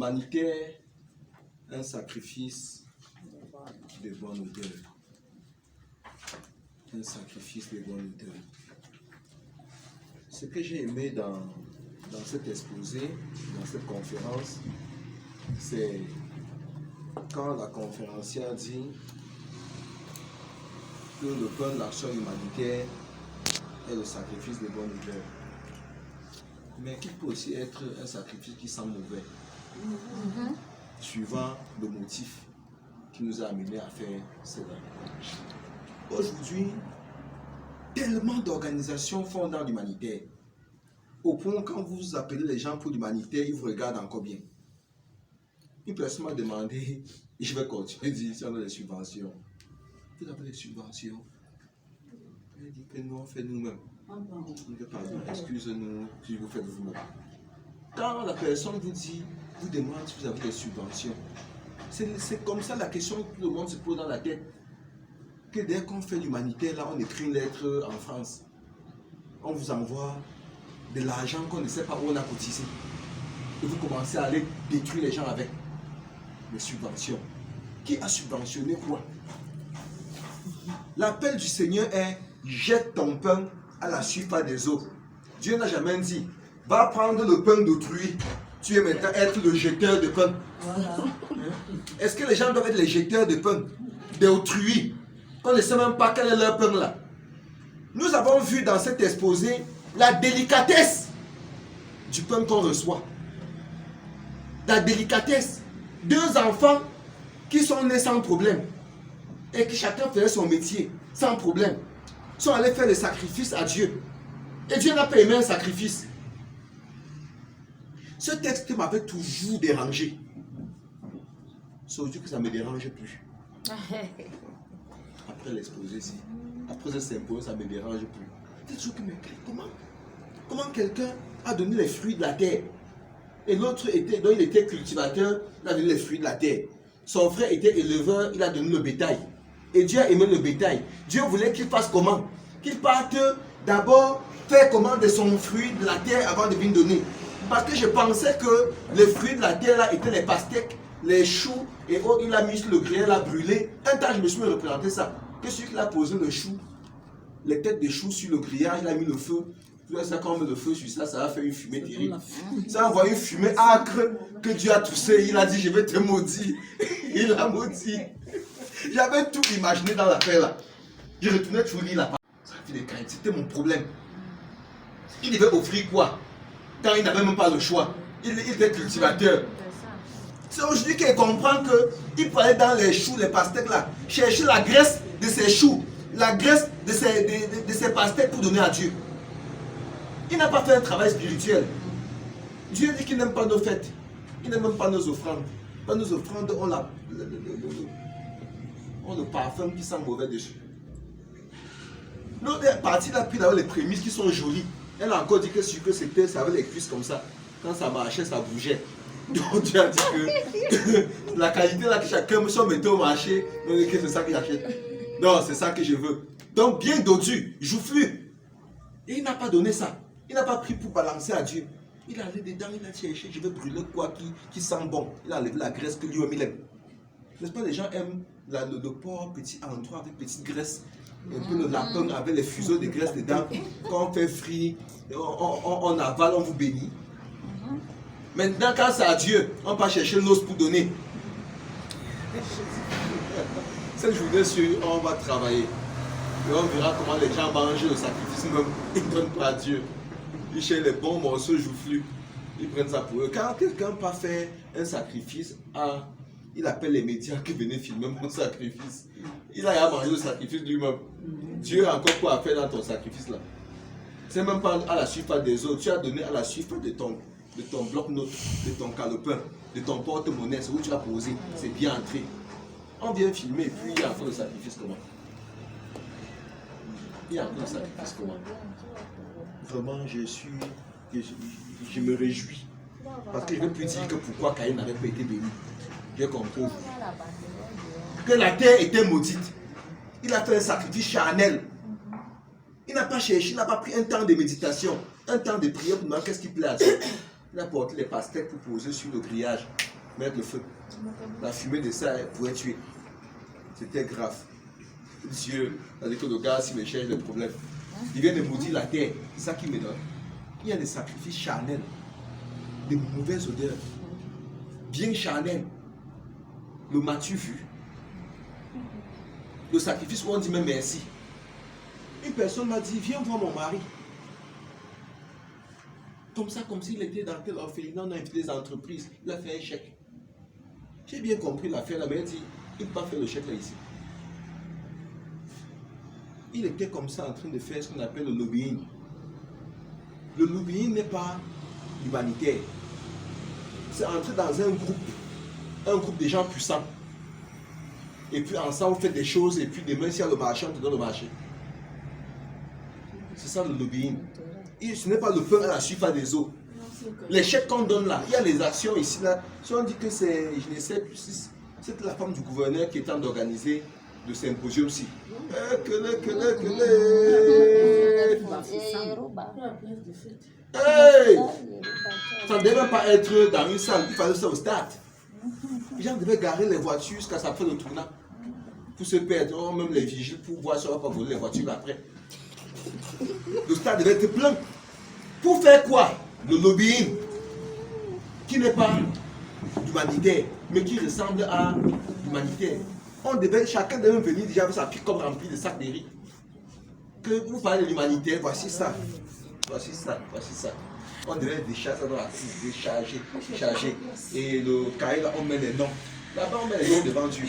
Humanitaire, un sacrifice de bonne odeur. Un sacrifice de bonne odeur. Ce que j'ai aimé dans cet exposé, dans cette conférence, c'est quand la conférencière dit que le pain de l'action humanitaire est le sacrifice de bonne odeur. Mais qu'il peut aussi être un sacrifice qui sent mauvais, suivant le motif qui nous a amené à faire cela. Aujourd'hui, tellement d'organisations font dans l'humanitaire, au point quand vous appelez les gens pour l'humanitaire, ils vous regardent encore bien. Une personne m'a demandé, et je vais continuer, il dit, si on a des subventions. Vous avez des subventions? Il dit que nous, on fait nous-mêmes. Il dit, pardon, excusez-nous, si vous faites vous-même. Quand la personne vous dit, vous demande si vous avez des subventions, c'est comme ça la question que tout le monde se pose dans la tête. Que dès qu'on fait l'humanitaire, là, on écrit une lettre en France. On vous envoie de l'argent qu'on ne sait pas où on a cotisé. Et vous commencez à aller détruire les gens avec les subventions. Qui a subventionné quoi? L'appel du Seigneur est jette ton pain à la surface des eaux. Dieu n'a jamais dit va prendre le pain d'autrui. Tu es maintenant être le jeteur de pain. Voilà. Est-ce que les gens doivent être les jeteurs de pain d'autrui? On ne sait même pas quel est leur pain là. Nous avons vu dans cet exposé la délicatesse du pain qu'on reçoit. La délicatesse. Deux enfants qui sont nés sans problème et qui chacun faisait son métier sans problème sont allés faire le sacrifice à Dieu. Et Dieu n'a pas aimé un sacrifice. Ce texte m'avait toujours dérangé. C'est aujourd'hui que ça ne me dérange plus. Après l'exposé, après ce symposium, ça ne me dérange plus. C'est toujours que, mais comment quelqu'un a donné les fruits de la terre? Et l'autre était, donc il était cultivateur, il a donné les fruits de la terre. Son frère était éleveur, il a donné le bétail. Et Dieu a aimé le bétail. Dieu voulait qu'il fasse comment? Qu'il parte d'abord faire comment de son fruit de la terre avant de venir donner. Parce que je pensais que les fruits de la terre là étaient les pastèques, les choux, et autres, il a mis sur le grillage, il a brûlé. Un temps, je me suis représenté ça. Que celui qui a posé le chou, les têtes de choux sur le grillage, il a mis le feu. Ça, quand on met le feu sur ça, ça va faire une fumée terrible. Ça envoie une fumée âcre que Dieu a toussé. Il a dit, je vais te maudire. Il a maudit. J'avais tout imaginé dans l'affaire là. Je retournais toujours lire la parole. Ça fait des craintes. C'était mon problème. Il devait offrir quoi? Quand il n'avait même pas le choix. Il était cultivateur. C'est aujourd'hui qu'il comprend qu'il peut aller dans les choux, les pastèques là, chercher la graisse de ses choux, la graisse de ses pastèques pour donner à Dieu. Il n'a pas fait un travail spirituel. Dieu dit qu'il n'aime pas nos fêtes. Il n'aime même pas nos offrandes. Pas nos offrandes ont le parfum qui sent mauvais dessus. L'autre partie là, puis d'avoir les prémices qui sont jolies. Elle a encore dit que c'était, ça avait les cuisses comme ça. Quand ça marchait, ça bougeait. Donc Dieu a dit que la qualité là que chacun se mettait au marché, c'est ça que j'achète. Non, c'est ça que je veux. Donc bien dodu, joufflu. Et il n'a pas donné ça. Il n'a pas pris pour balancer à Dieu. Il est allé dedans, il a cherché, je vais brûler quoi qui sent bon. Il a enlevé la graisse que lui-même il aime. N'est-ce pas, les gens aiment le porc petit endroit avec petite graisse. Un peu le lapin avec les fuseaux de graisse dedans. Quand on fait frit, on avale, on vous bénit. Maintenant, quand c'est à Dieu, on va chercher l'os pour donner. Cette journée, on va travailler. Et on verra comment les gens mangent le sacrifice même. Ils ne donnent pas à Dieu. Ils cherchent les bons morceaux joufflus. Ils prennent ça pour eux. Quand quelqu'un va faire un sacrifice, il appelle les médias qui venaient filmer mon sacrifice. Il a mangé le sacrifice lui-même. Dieu a encore quoi à faire dans ton sacrifice là. C'est même pas à la surface des autres. Tu as donné à la surface de ton bloc-notes, de ton calepin, de ton porte-monnaie, c'est où tu as posé. C'est bien entré. On vient filmer et puis il y a encore le sacrifice comment? Il y a encore le sacrifice comment? Vraiment, je me réjouis. Parce que je ne peux plus dire que pourquoi Caïn n'avait pas été béni. J'ai compris. Que la terre était maudite. Il a fait un sacrifice charnel. Il n'a pas cherché, il n'a pas pris un temps de méditation, un temps de prière pour demander qu'est-ce qui plaît à Dieu. Il a porté les pastèques pour poser sur le grillage. mettre le feu. La fumée de ça pouvait tuer. C'était grave. Dieu, c'est-à-dire que le gars, s'il me cherche des problèmes, il vient de maudire la terre. C'est ça qu'il me donne. Il y a des sacrifices charnels, des mauvaises odeurs, bien charnels. Le m'as-tu vu? Le sacrifice où on dit même merci. Une personne m'a dit, viens voir mon mari. Comme ça, comme s'il était dans quel orphelinat, on a invité des entreprises. Il a fait un chèque. J'ai bien compris l'affaire là, mais il dit, il ne peut pas faire le chèque là ici. Il était comme ça en train de faire ce qu'on appelle le lobbying. Le lobbying n'est pas humanitaire. C'est entrer dans un groupe de gens puissants. Et puis ensemble, on fait des choses, et puis demain, s'il y a le marché, on te donne le marché. C'est ça le lobbying. Et ce n'est pas le pain à la surface des eaux. Les chèques qu'on donne là, il y a les actions ici là. Si on dit que c'est, je ne sais plus, c'est la femme du gouverneur qui est en train d'organiser de symposium-ci. Hey! Ça ne devait pas être dans une salle, il fallait ça au stade. Les gens devaient garer les voitures jusqu'à ça fait le tournant. Pour se perdre, même les vigiles pour voir si on ne va pas voler les voitures après. Le stade devait être plein. Pour faire quoi? Le lobbying, qui n'est pas humanitaire, mais qui ressemble à l'humanitaire. Chacun devait venir déjà avec sa pick-up remplie de sacs de riz. Que vous parlez de l'humanitaire, voici ça. Voici ça, voici ça. On devait décharger ça dans la piste, charger. Et le cahier là, on met les noms. Là-bas, on met les noms devant Dieu.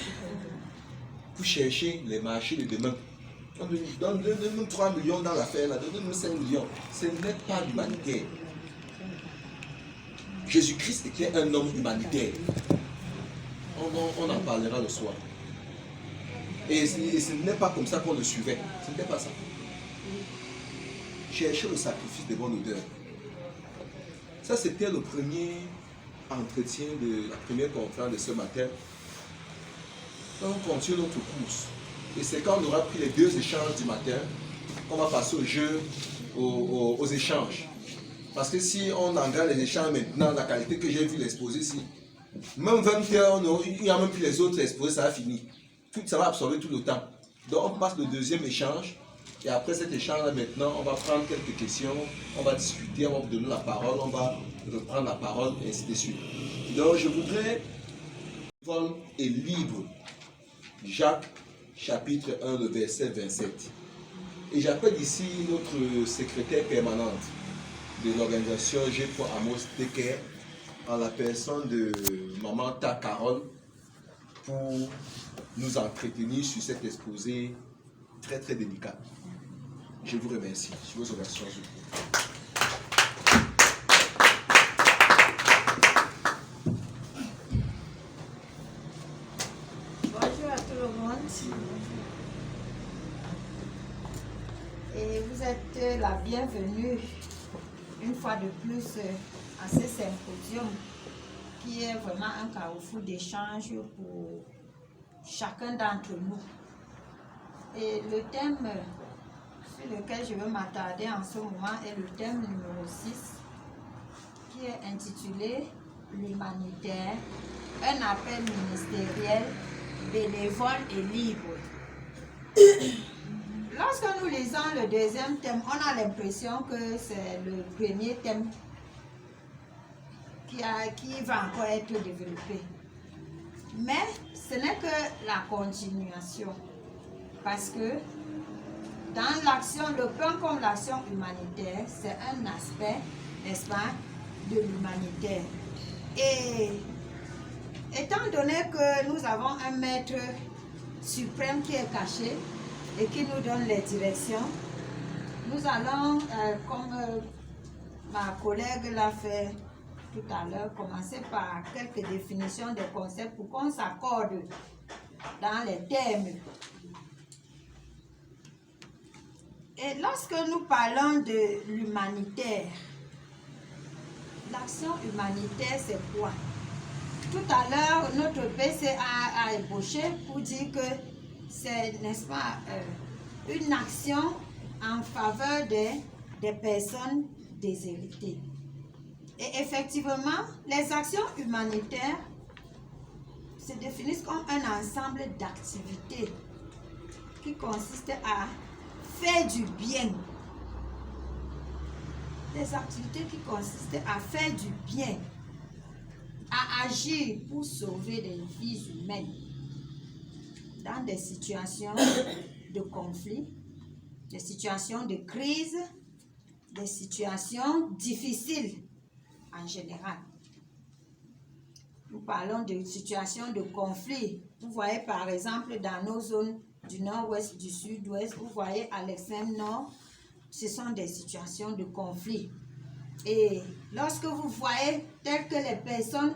Pour chercher les marchés de demain. On nous donne 3 millions dans l'affaire, là, donne-nous 5 millions. Ce n'est pas l'humanitaire. Jésus-Christ était un homme humanitaire. On en parlera le soir. Et ce n'est pas comme ça qu'on le suivait. Ce n'était pas ça. Chercher le sacrifice de bonne odeur. Ça, c'était le premier entretien de la première conférence de ce matin. On continue notre course. Et c'est quand on aura pris les 2 échanges du matin qu'on va passer au jeu, aux échanges. Parce que si on engage les échanges maintenant, la qualité que j'ai vu l'exposer ici, même 20 heures, il n'y a même plus les autres exposés, ça va finir. Ça va absorber tout le temps. Donc on passe le 2e échange. Et après cet échange-là, maintenant, on va prendre quelques questions, on va discuter, on va vous donner la parole, on va reprendre la parole, et ainsi de suite. Donc je voudrais, Paul est libre. Jacques, chapitre 1, le verset 27. Et j'appelle ici notre secrétaire permanente de l'organisation G. Amos Decker, en la personne de Maman Ta Carole, pour nous entretenir sur cet exposé très très délicat. Je vous remercie. Sur vos orations. Bonjour à tout le monde. Et vous êtes la bienvenue une fois de plus à ce symposium qui est vraiment un carrefour d'échange pour chacun d'entre nous. Et le thème sur lequel je veux m'attarder en ce moment est le thème numéro 6 qui est intitulé l'humanitaire, un appel ministériel, bénévole et libre. Lorsque nous lisons le 2e thème, on a l'impression que c'est le premier thème qui va encore être développé. Mais ce n'est que la continuation. Parce que dans l'action, le pain comme l'action humanitaire, c'est un aspect, n'est-ce pas, de l'humanitaire. Et étant donné que nous avons un maître suprême qui est caché et qui nous donne les directions, nous allons, comme ma collègue l'a fait tout à l'heure, commencer par quelques définitions des concepts pour qu'on s'accorde dans les termes. Et lorsque nous parlons de l'humanitaire, l'action humanitaire c'est quoi? Tout à l'heure, notre PC a ébauché pour dire que c'est, n'est-ce pas, une action en faveur des personnes déshéritées. Et effectivement, les actions humanitaires se définissent comme un ensemble d'activités qui consistent à faire du bien. Des activités qui consistent à faire du bien, à agir pour sauver des vies humaines dans des situations de conflit, des situations de crise, des situations difficiles en général. Nous parlons de situations de conflit. Vous voyez par exemple dans nos zones du nord-ouest, du sud-ouest, vous voyez à l'extrême nord, ce sont des situations de conflit. Et lorsque vous voyez tel que les personnes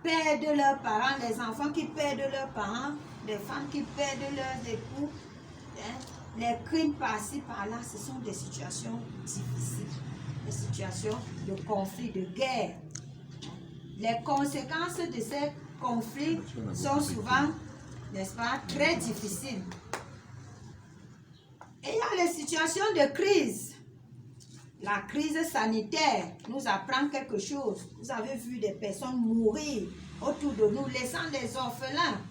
perdent leurs parents, les enfants qui perdent leurs parents, les femmes qui perdent leurs époux, les crimes par-ci, par-là, ce sont des situations difficiles, des situations de conflit, de guerre. Les conséquences de ces conflits sont souvent, n'est-ce pas, très difficiles. Et il y a les situations de crise. La crise sanitaire nous apprend quelque chose. Vous avez vu des personnes mourir autour de nous, laissant des orphelins,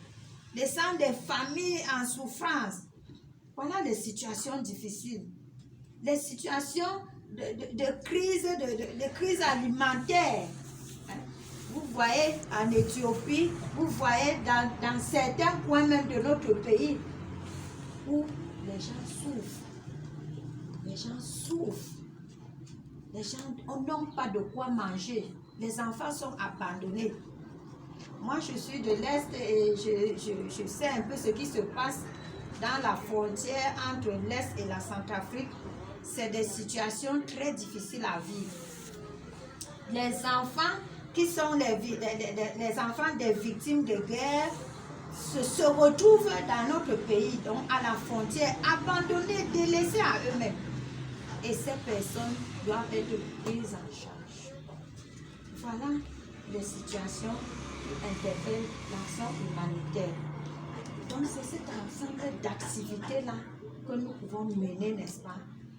laissant des familles en souffrance. Voilà les situations difficiles. Les situations de crise alimentaire. Vous voyez en Éthiopie, vous voyez dans certains coins même de notre pays où les gens souffrent. Les gens souffrent. Les gens n'ont pas de quoi manger. Les enfants sont abandonnés. Moi, je suis de l'Est et je sais un peu ce qui se passe dans la frontière entre l'Est et la Centrafrique. C'est des situations très difficiles à vivre. Les enfants qui sont les enfants des victimes de guerre se retrouvent dans notre pays, donc à la frontière, abandonnés, délaissés à eux-mêmes. Et ces personnes doivent être prises en charge. Voilà les situations qui interpellent l'action humanitaire. Donc c'est cet ensemble d'activités-là que nous pouvons mener, n'est-ce pas,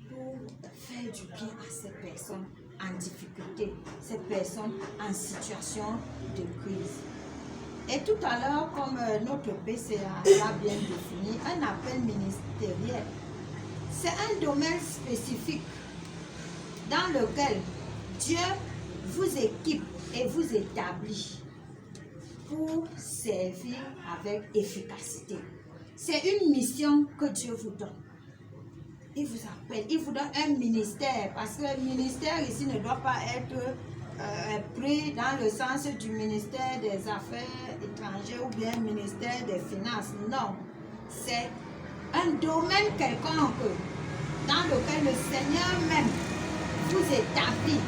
pour faire du bien à ces personnes en difficulté, ces personnes en situation de crise. Et tout à l'heure, comme notre PCA l'a bien défini, un appel ministériel, c'est un domaine spécifique dans lequel Dieu vous équipe et vous établit pour servir avec efficacité. C'est une mission que Dieu vous donne. Il vous appelle, il vous donne un ministère, parce que le ministère ici ne doit pas être pris dans le sens du ministère des Affaires étrangères ou bien ministère des Finances. Non, c'est un domaine quelconque dans lequel le Seigneur même vous établit,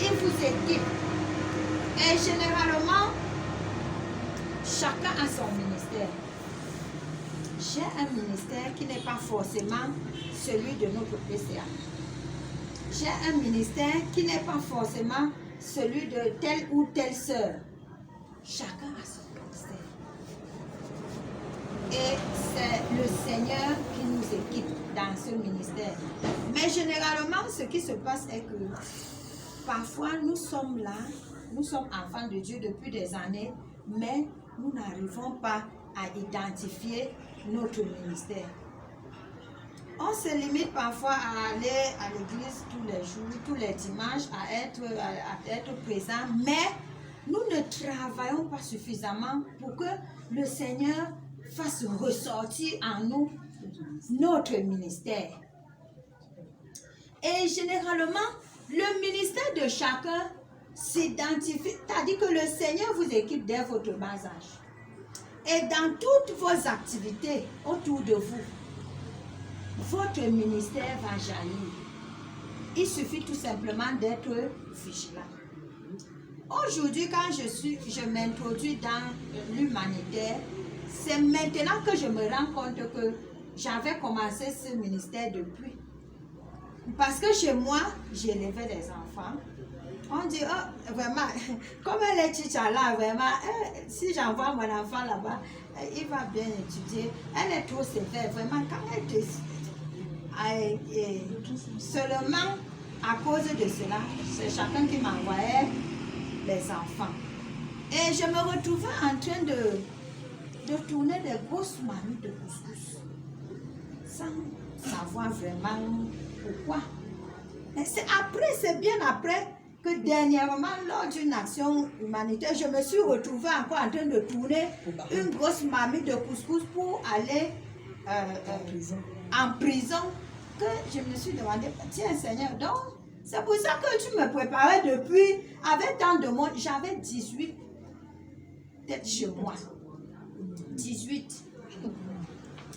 il vous équipe. Et généralement, chacun a son ministère. J'ai un ministère qui n'est pas forcément celui de notre PCA. J'ai un ministère qui n'est pas forcément celui de telle ou telle sœur. Chacun a son ministère. Et c'est le Seigneur qui nous équipe dans ce ministère. Mais généralement, ce qui se passe est que parfois nous sommes là, nous sommes enfants de Dieu depuis des années, mais nous n'arrivons pas à identifier notre ministère. On se limite parfois à aller à l'église tous les jours, tous les dimanches, à être présent, mais nous ne travaillons pas suffisamment pour que le Seigneur fasse ressortir en nous notre ministère. Et généralement, le ministère de chacun s'identifie, c'est-à-dire que le Seigneur vous équipe dès votre bas âge. Et dans toutes vos activités autour de vous, votre ministère va jaillir. Il suffit tout simplement d'être vigilant. Aujourd'hui, quand je m'introduis dans l'humanitaire, c'est maintenant que je me rends compte que j'avais commencé ce ministère depuis. Parce que chez moi, j'élevais les enfants. On dit, oh, vraiment, comme elle est Tchala, vraiment, si j'envoie mon enfant là-bas, il va bien étudier. Elle est trop sévère, vraiment, quand elle te... seulement à cause de cela, c'est chacun qui m'envoyait les enfants. Et je me retrouvais en train de tourner des grosses marmites de couscous. Sans savoir vraiment pourquoi. Mais c'est bien après que dernièrement, lors d'une action humanitaire, je me suis retrouvée encore en train de tourner une grosse marmite de couscous pour aller en prison. Que je me suis demandé, tiens Seigneur, donc c'est pour ça que tu me préparais depuis, avec tant de monde, j'avais 18 têtes chez moi. 18.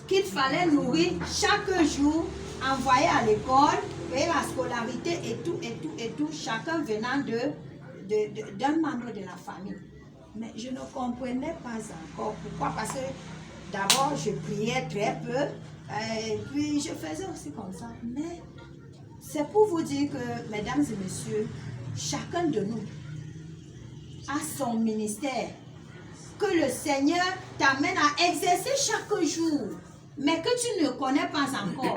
Qu'il fallait nourrir chaque jour, envoyer à l'école, payer la scolarité et tout, chacun venant d'un membre de la famille. Mais je ne comprenais pas encore pourquoi, parce que d'abord je priais très peu, et puis je faisais aussi comme ça. Mais c'est pour vous dire que, mesdames et messieurs, chacun de nous a son ministère, que le Seigneur t'amène à exercer chaque jour, mais que tu ne connais pas encore.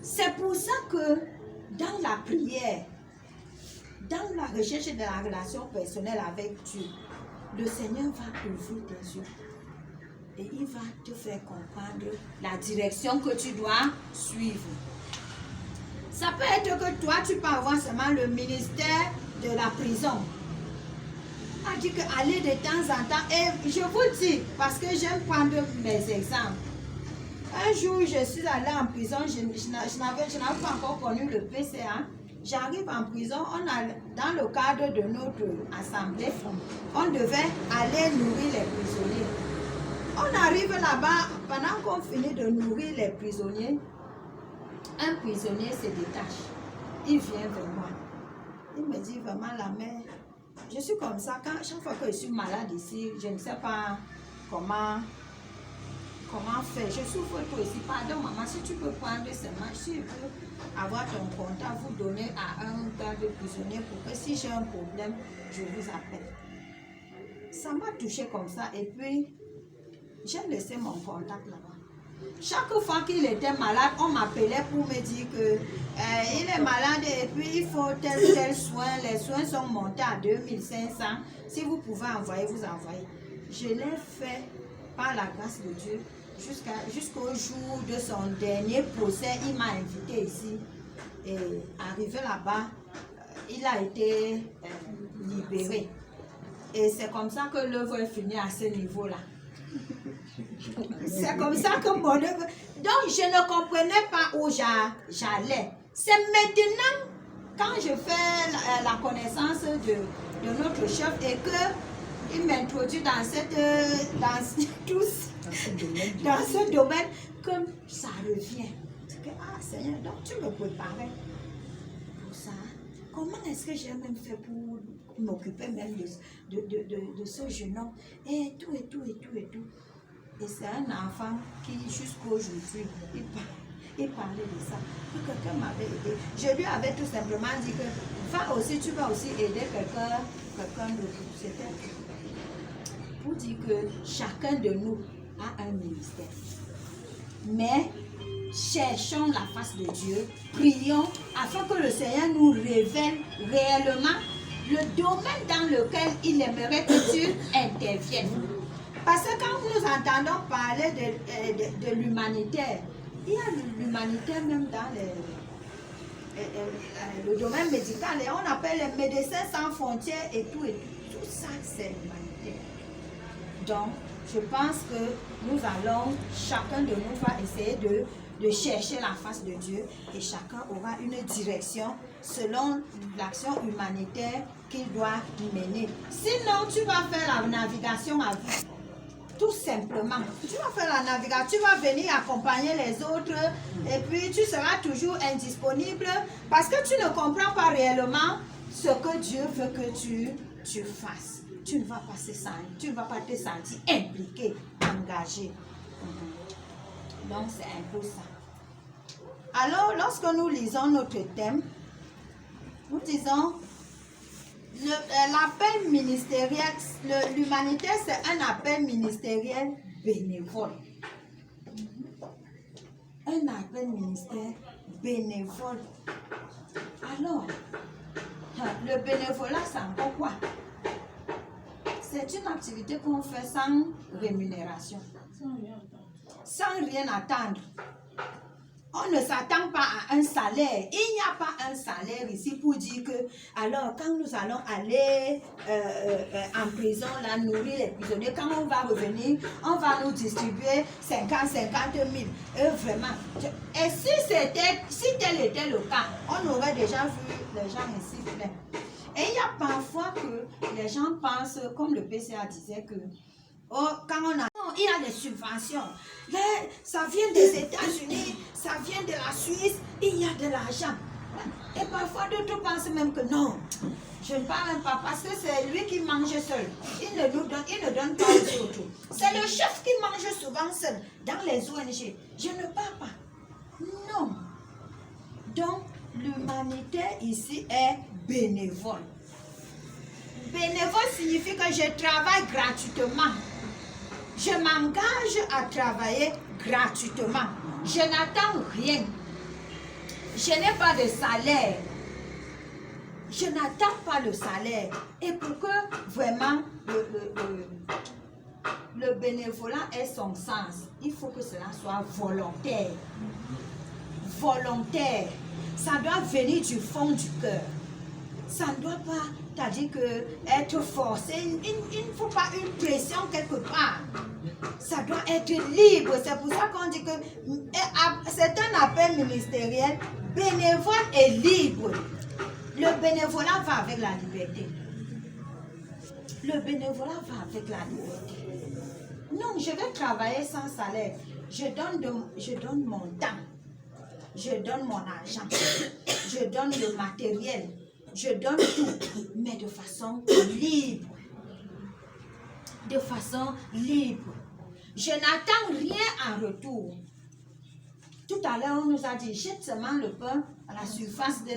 C'est pour ça que dans la prière, dans la recherche de la relation personnelle avec Dieu, le Seigneur va ouvrir tes yeux et il va te faire comprendre la direction que tu dois suivre. Ça peut être que toi, tu peux avoir seulement le ministère de la prison. A dit qu'aller de temps en temps, et je vous dis, parce que j'aime prendre mes exemples. Un jour, je suis allée en prison, je n'avais pas encore connu le PCA. J'arrive en prison, dans le cadre de notre assemblée, on devait aller nourrir les prisonniers. On arrive là-bas, pendant qu'on finit de nourrir les prisonniers, un prisonnier se détache. Il vient vers moi. Il me dit vraiment, la mère, je suis comme ça, chaque fois que je suis malade ici, je ne sais pas comment faire. Je souffre toi aussi. Pardon maman, si tu peux prendre seulement, si je peux avoir ton contact, vous donner à un garde prisonnier pour que si j'ai un problème, je vous appelle. Ça m'a touché comme ça et puis j'ai laissé mon contact là-bas. Chaque fois qu'il était malade, on m'appelait pour me dire que il est malade et puis il faut tel soin. Les soins sont montés à 2500. Si vous pouvez envoyer, vous envoyez. Je l'ai fait par la grâce de Dieu jusqu'au jour de son dernier procès. Il m'a invité ici et arrivé là-bas, il a été libéré. Et c'est comme ça que l'œuvre est finie à ce niveau-là. C'est comme ça que mon œuvre... Donc, je ne comprenais pas où j'allais. C'est maintenant, quand je fais la connaissance de notre chef et qu'il m'introduit dans ce domaine, que ça revient. Que, ah Seigneur, donc tu me préparais pour ça. Comment est-ce que j'ai même fait pour m'occuper même de ce jeune homme? Et tout. Et c'est un enfant qui, jusqu'aujourd'hui, il parlait de ça. Que quelqu'un m'avait aidé. Je lui avais tout simplement dit que tu vas aussi aider quelqu'un d'autre. C'était pour dire que chacun de nous a un ministère. Mais cherchons la face de Dieu, prions afin que le Seigneur nous révèle réellement le domaine dans lequel il aimerait que tu interviennes. Parce que quand nous entendons parler de l'humanitaire, il y a l'humanitaire même dans le domaine médical, et on appelle les médecins sans frontières et tout. Tout ça, c'est l'humanitaire. Donc, je pense que nous allons, chacun de nous va essayer de chercher la face de Dieu et chacun aura une direction selon l'action humanitaire qu'il doit mener. Sinon, tu vas faire la navigation à vue. Tout simplement. Tu vas faire la navigation, tu vas venir accompagner les autres et puis tu seras toujours indisponible parce que tu ne comprends pas réellement ce que Dieu veut que tu fasses. Tu ne vas pas te sentir impliqué, engagé. Donc c'est un peu ça. Alors lorsque nous lisons notre thème, nous disons l'appel ministériel, l'humanitaire c'est un appel ministériel bénévole. Un appel ministériel bénévole. Alors, le bénévolat c'est encore quoi? C'est une activité qu'on fait sans rémunération, sans rien attendre. On ne s'attend pas à un salaire. Il n'y a pas un salaire ici pour dire que, alors, quand nous allons aller en prison, là, nourrir les prisonniers, quand on va revenir, on va nous distribuer 50 000. Vraiment. Et si tel était le cas, on aurait déjà vu les gens ici pleins. Et il y a parfois que les gens pensent, comme le PCA disait, que quand on a... Il y a des subventions. Là, ça vient des États-Unis, ça vient de la Suisse, il y a de l'argent. Et parfois, d'autres pensent même que non, je ne parle même pas parce que c'est lui qui mange seul. Il ne donne pas aux autres. C'est le chef qui mange souvent seul dans les ONG. Je ne parle pas. Non. Donc, l'humanité ici est bénévole. Bénévole signifie que je travaille gratuitement. Je m'engage à travailler gratuitement. Je n'attends rien. Je n'ai pas de salaire. Je n'attends pas le salaire. Et pour que vraiment le bénévolat ait son sens, il faut que cela soit volontaire. Volontaire. Ça doit venir du fond du cœur. Ça ne doit pas, c'est-à-dire que être forcé, il ne faut pas une pression quelque part. Ça doit être libre. C'est pour ça qu'on dit que c'est un appel ministériel. Bénévole et libre. Le bénévolat va avec la liberté. Le bénévolat va avec la liberté. Non, je vais travailler sans salaire. Je donne mon temps. Je donne mon argent. Je donne le matériel. Je donne tout, mais de façon libre. De façon libre. Je n'attends rien en retour. Tout à l'heure, on nous a dit, jette seulement le pain à la surface de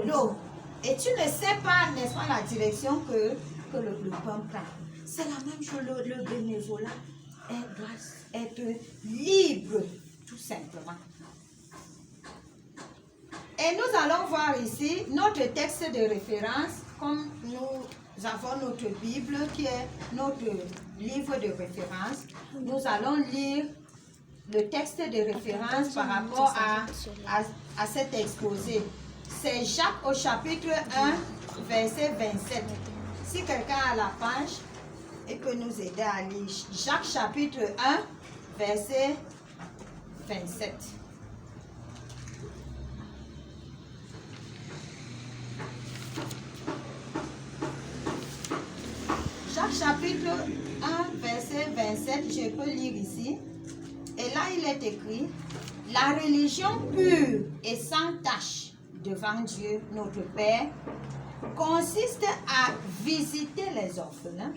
l'eau. Et tu ne sais pas, n'est-ce pas, la direction que le pain prend. C'est la même chose, le bénévolat doit être libre, tout simplement. Et nous allons voir ici notre texte de référence, comme nous avons notre Bible qui est notre livre de référence. Nous allons lire le texte de référence par rapport à cet exposé. C'est Jacques au chapitre 1, verset 27. Si quelqu'un a la page, il peut nous aider à lire. Jacques chapitre 1, verset 27. Jacques chapitre 1, verset 27, je peux lire ici. Et là, il est écrit, « La religion pure et sans tache devant Dieu, notre Père, consiste à visiter les orphelins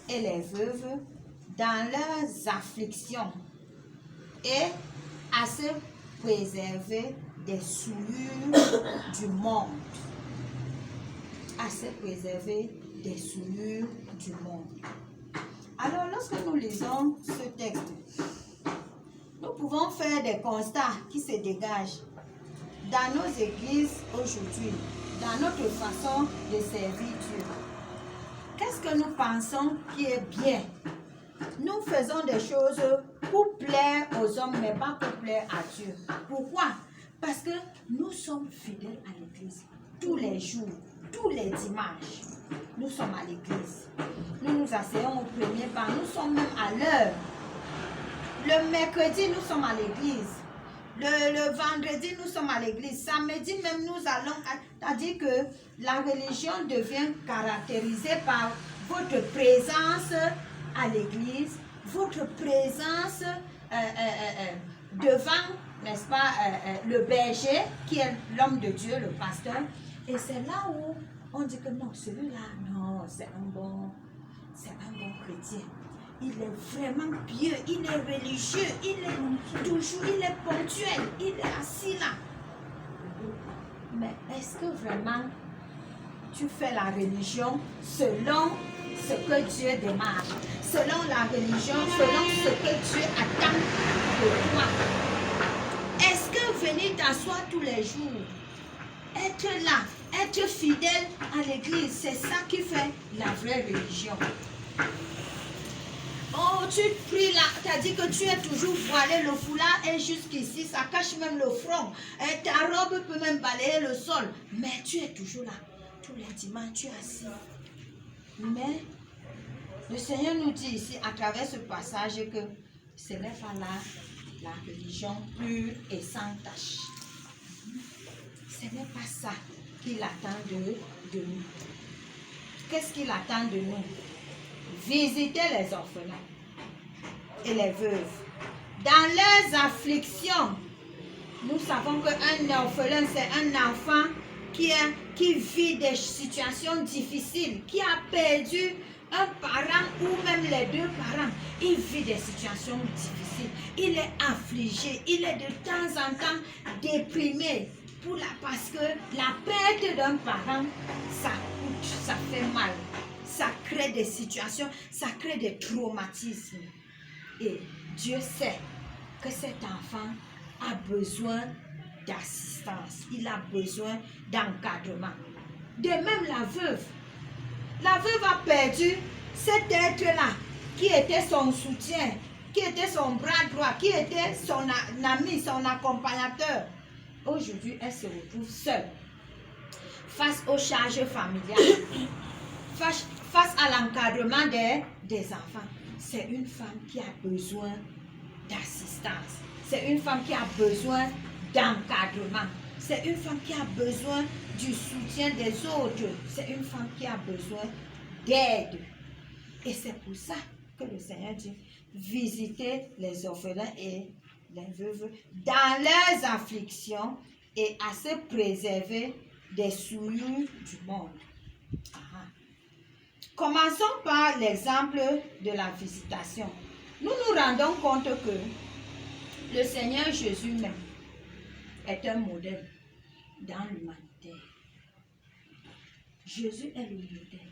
et les veuves dans leurs afflictions et à se préserver des souillures du monde. » À se préserver des souillures du monde. Alors, lorsque nous lisons ce texte, nous pouvons faire des constats qui se dégagent dans nos églises aujourd'hui, dans notre façon de servir Dieu. Qu'est-ce que nous pensons qui est bien? Nous faisons des choses pour plaire aux hommes, mais pas pour plaire à Dieu. Pourquoi? Parce que nous sommes fidèles à l'église tous les jours, tous les dimanches. Nous sommes à l'église. Nous nous asseyons au premier banc. Nous sommes même à l'heure. Le mercredi, nous sommes à l'église. Le vendredi, nous sommes à l'église. Samedi, même, nous allons... C'est-à-dire que la religion devient caractérisée par votre présence à l'église, votre présence devant, n'est-ce pas, le berger, qui est l'homme de Dieu, le pasteur. Et c'est là où on dit que non, celui-là, non, c'est un bon chrétien. Il est vraiment pieux, il est religieux, il est ponctuel, il est assis là. Mais est-ce que vraiment tu fais la religion selon ce que Dieu demande, selon la religion, selon ce que Dieu attend de toi? Est-ce que venir t'asseoir tous les jours, être là, être fidèle à l'église, c'est ça qui fait la vraie religion. Oh, tu pries là, tu as dit que tu es toujours voilé, le foulard est jusqu'ici, ça cache même le front. Et ta robe peut même balayer le sol. Mais tu es toujours là. Tous les dimanches, tu es assis. Mais le Seigneur nous dit ici, à travers ce passage, que ce n'est pas là la religion pure et sans tache. Ce n'est pas ça qu'il attend de nous. Qu'est-ce qu'il attend de nous? Visiter les orphelins et les veuves. Dans leurs afflictions, nous savons qu'un orphelin, c'est un enfant qui vit des situations difficiles, qui a perdu un parent ou même les deux parents. Il vit des situations difficiles. Il est affligé. Il est de temps en temps déprimé. Parce que la perte d'un parent, ça coûte, ça fait mal. Ça crée des situations, ça crée des traumatismes. Et Dieu sait que cet enfant a besoin d'assistance. Il a besoin d'encadrement. De même la veuve. La veuve a perdu cet être-là qui était son soutien, qui était son bras droit, qui était son ami, son accompagnateur. Aujourd'hui, elle se retrouve seule face aux charges familiales, face à l'encadrement des enfants. C'est une femme qui a besoin d'assistance. C'est une femme qui a besoin d'encadrement. C'est une femme qui a besoin du soutien des autres. C'est une femme qui a besoin d'aide. Et c'est pour ça que le Seigneur dit, visitez les orphelins et les veuves dans leurs afflictions et à se préserver des souillures du monde. Commençons par l'exemple de la visitation. Nous nous rendons compte que le Seigneur Jésus même est un modèle dans l'humanité. Jésus est le modèle.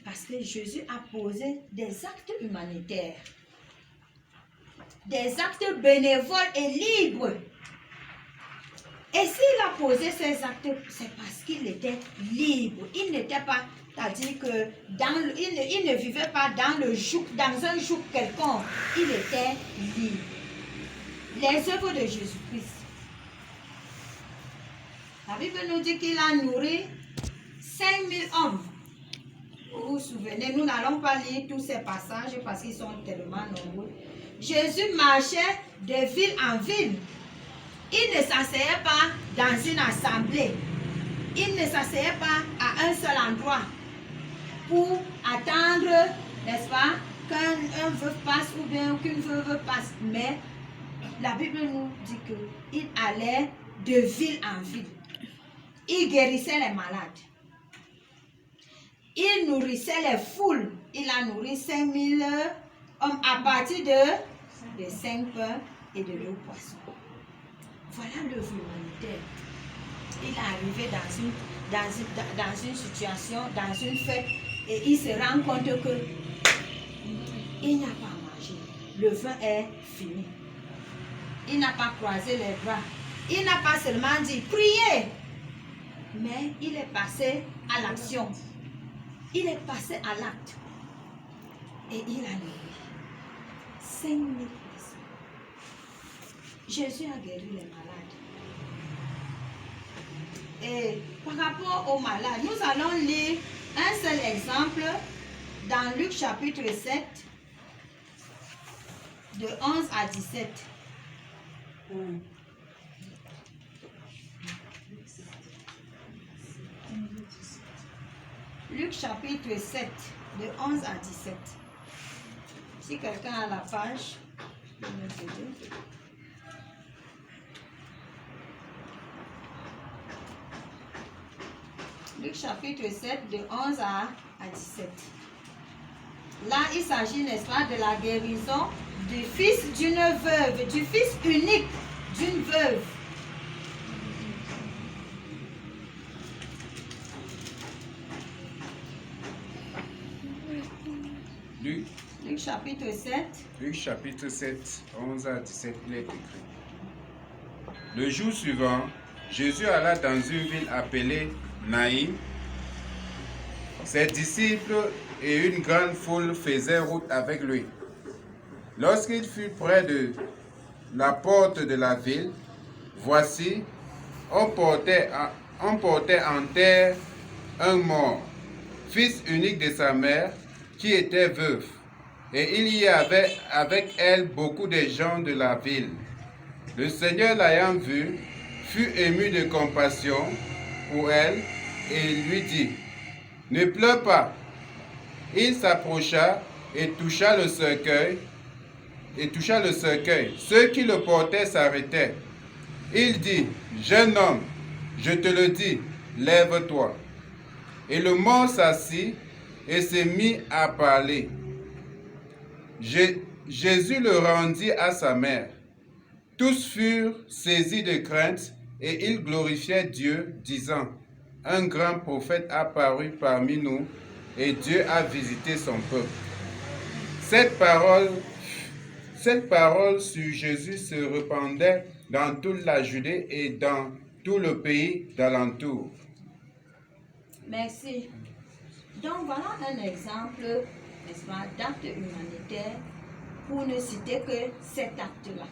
Parce que Jésus a posé des actes humanitaires. Des actes bénévoles et libres. Et s'il a posé ces actes, c'est parce qu'il était libre. Il n'était pas, c'est-à-dire que il ne vivait pas dans un joug quelconque. Il était libre. Les œuvres de Jésus-Christ. La Bible nous dit qu'il a nourri 5000 hommes. Vous vous souvenez, nous n'allons pas lire tous ces passages parce qu'ils sont tellement nombreux. Jésus marchait de ville en ville. Il ne s'asseyait pas dans une assemblée. Il ne s'asseyait pas à un seul endroit pour attendre, n'est-ce pas, qu'un veuve passe ou bien qu'une veuve passe. Mais la Bible nous dit qu'il allait de ville en ville. Il guérissait les malades. Il nourrissait les foules. Il a nourri 5000 hommes à partir de 5 pains et de 2 poissons. Voilà l'œuvre humanitaire. Il est arrivé dans une situation, dans une fête, et il se rend compte que il n'y a pas à manger. Le vin est fini. Il n'a pas croisé les bras. Il n'a pas seulement dit priez, mais il est passé à l'action. Il est passé à l'acte. Et il a nourri 5000 personnes. Jésus a guéri les malades. Et par rapport aux malades, nous allons lire un seul exemple dans Luc chapitre 7, de 11 à 17. Luc chapitre 7, de 11 à 17. Si quelqu'un a la page, je vais t'aider. Luc chapitre 7, de 11 à 17. Là, il s'agit, n'est-ce pas, de la guérison du fils d'une veuve, du fils unique d'une veuve. Luc chapitre 7. Luc chapitre 7, 11 à 17, il est écrit. Le jour suivant, Jésus alla dans une ville appelée Naïm. Ses disciples et une grande foule faisaient route avec lui. Lorsqu'il fut près de la porte de la ville, voici, on portait en terre un mort, fils unique de sa mère, qui était veuve. Et il y avait avec elle beaucoup de gens de la ville. Le Seigneur l'ayant vue, fut ému de compassion pour elle et lui dit, « Ne pleure pas. » Il s'approcha et toucha le cercueil. Ceux qui le portaient s'arrêtaient. Il dit, « Jeune homme, je te le dis, lève-toi. » Et le mort s'assit et se mit à parler. Jésus le rendit à sa mère. Tous furent saisis de crainte et ils glorifiaient Dieu, disant, « Un grand prophète a paru parmi nous et Dieu a visité son peuple. » Cette parole sur Jésus se répandait dans toute la Judée et dans tout le pays d'alentour. Merci. Donc voilà un exemple, n'est-ce pas, d'acte humanitaire pour ne citer que cet acte-là.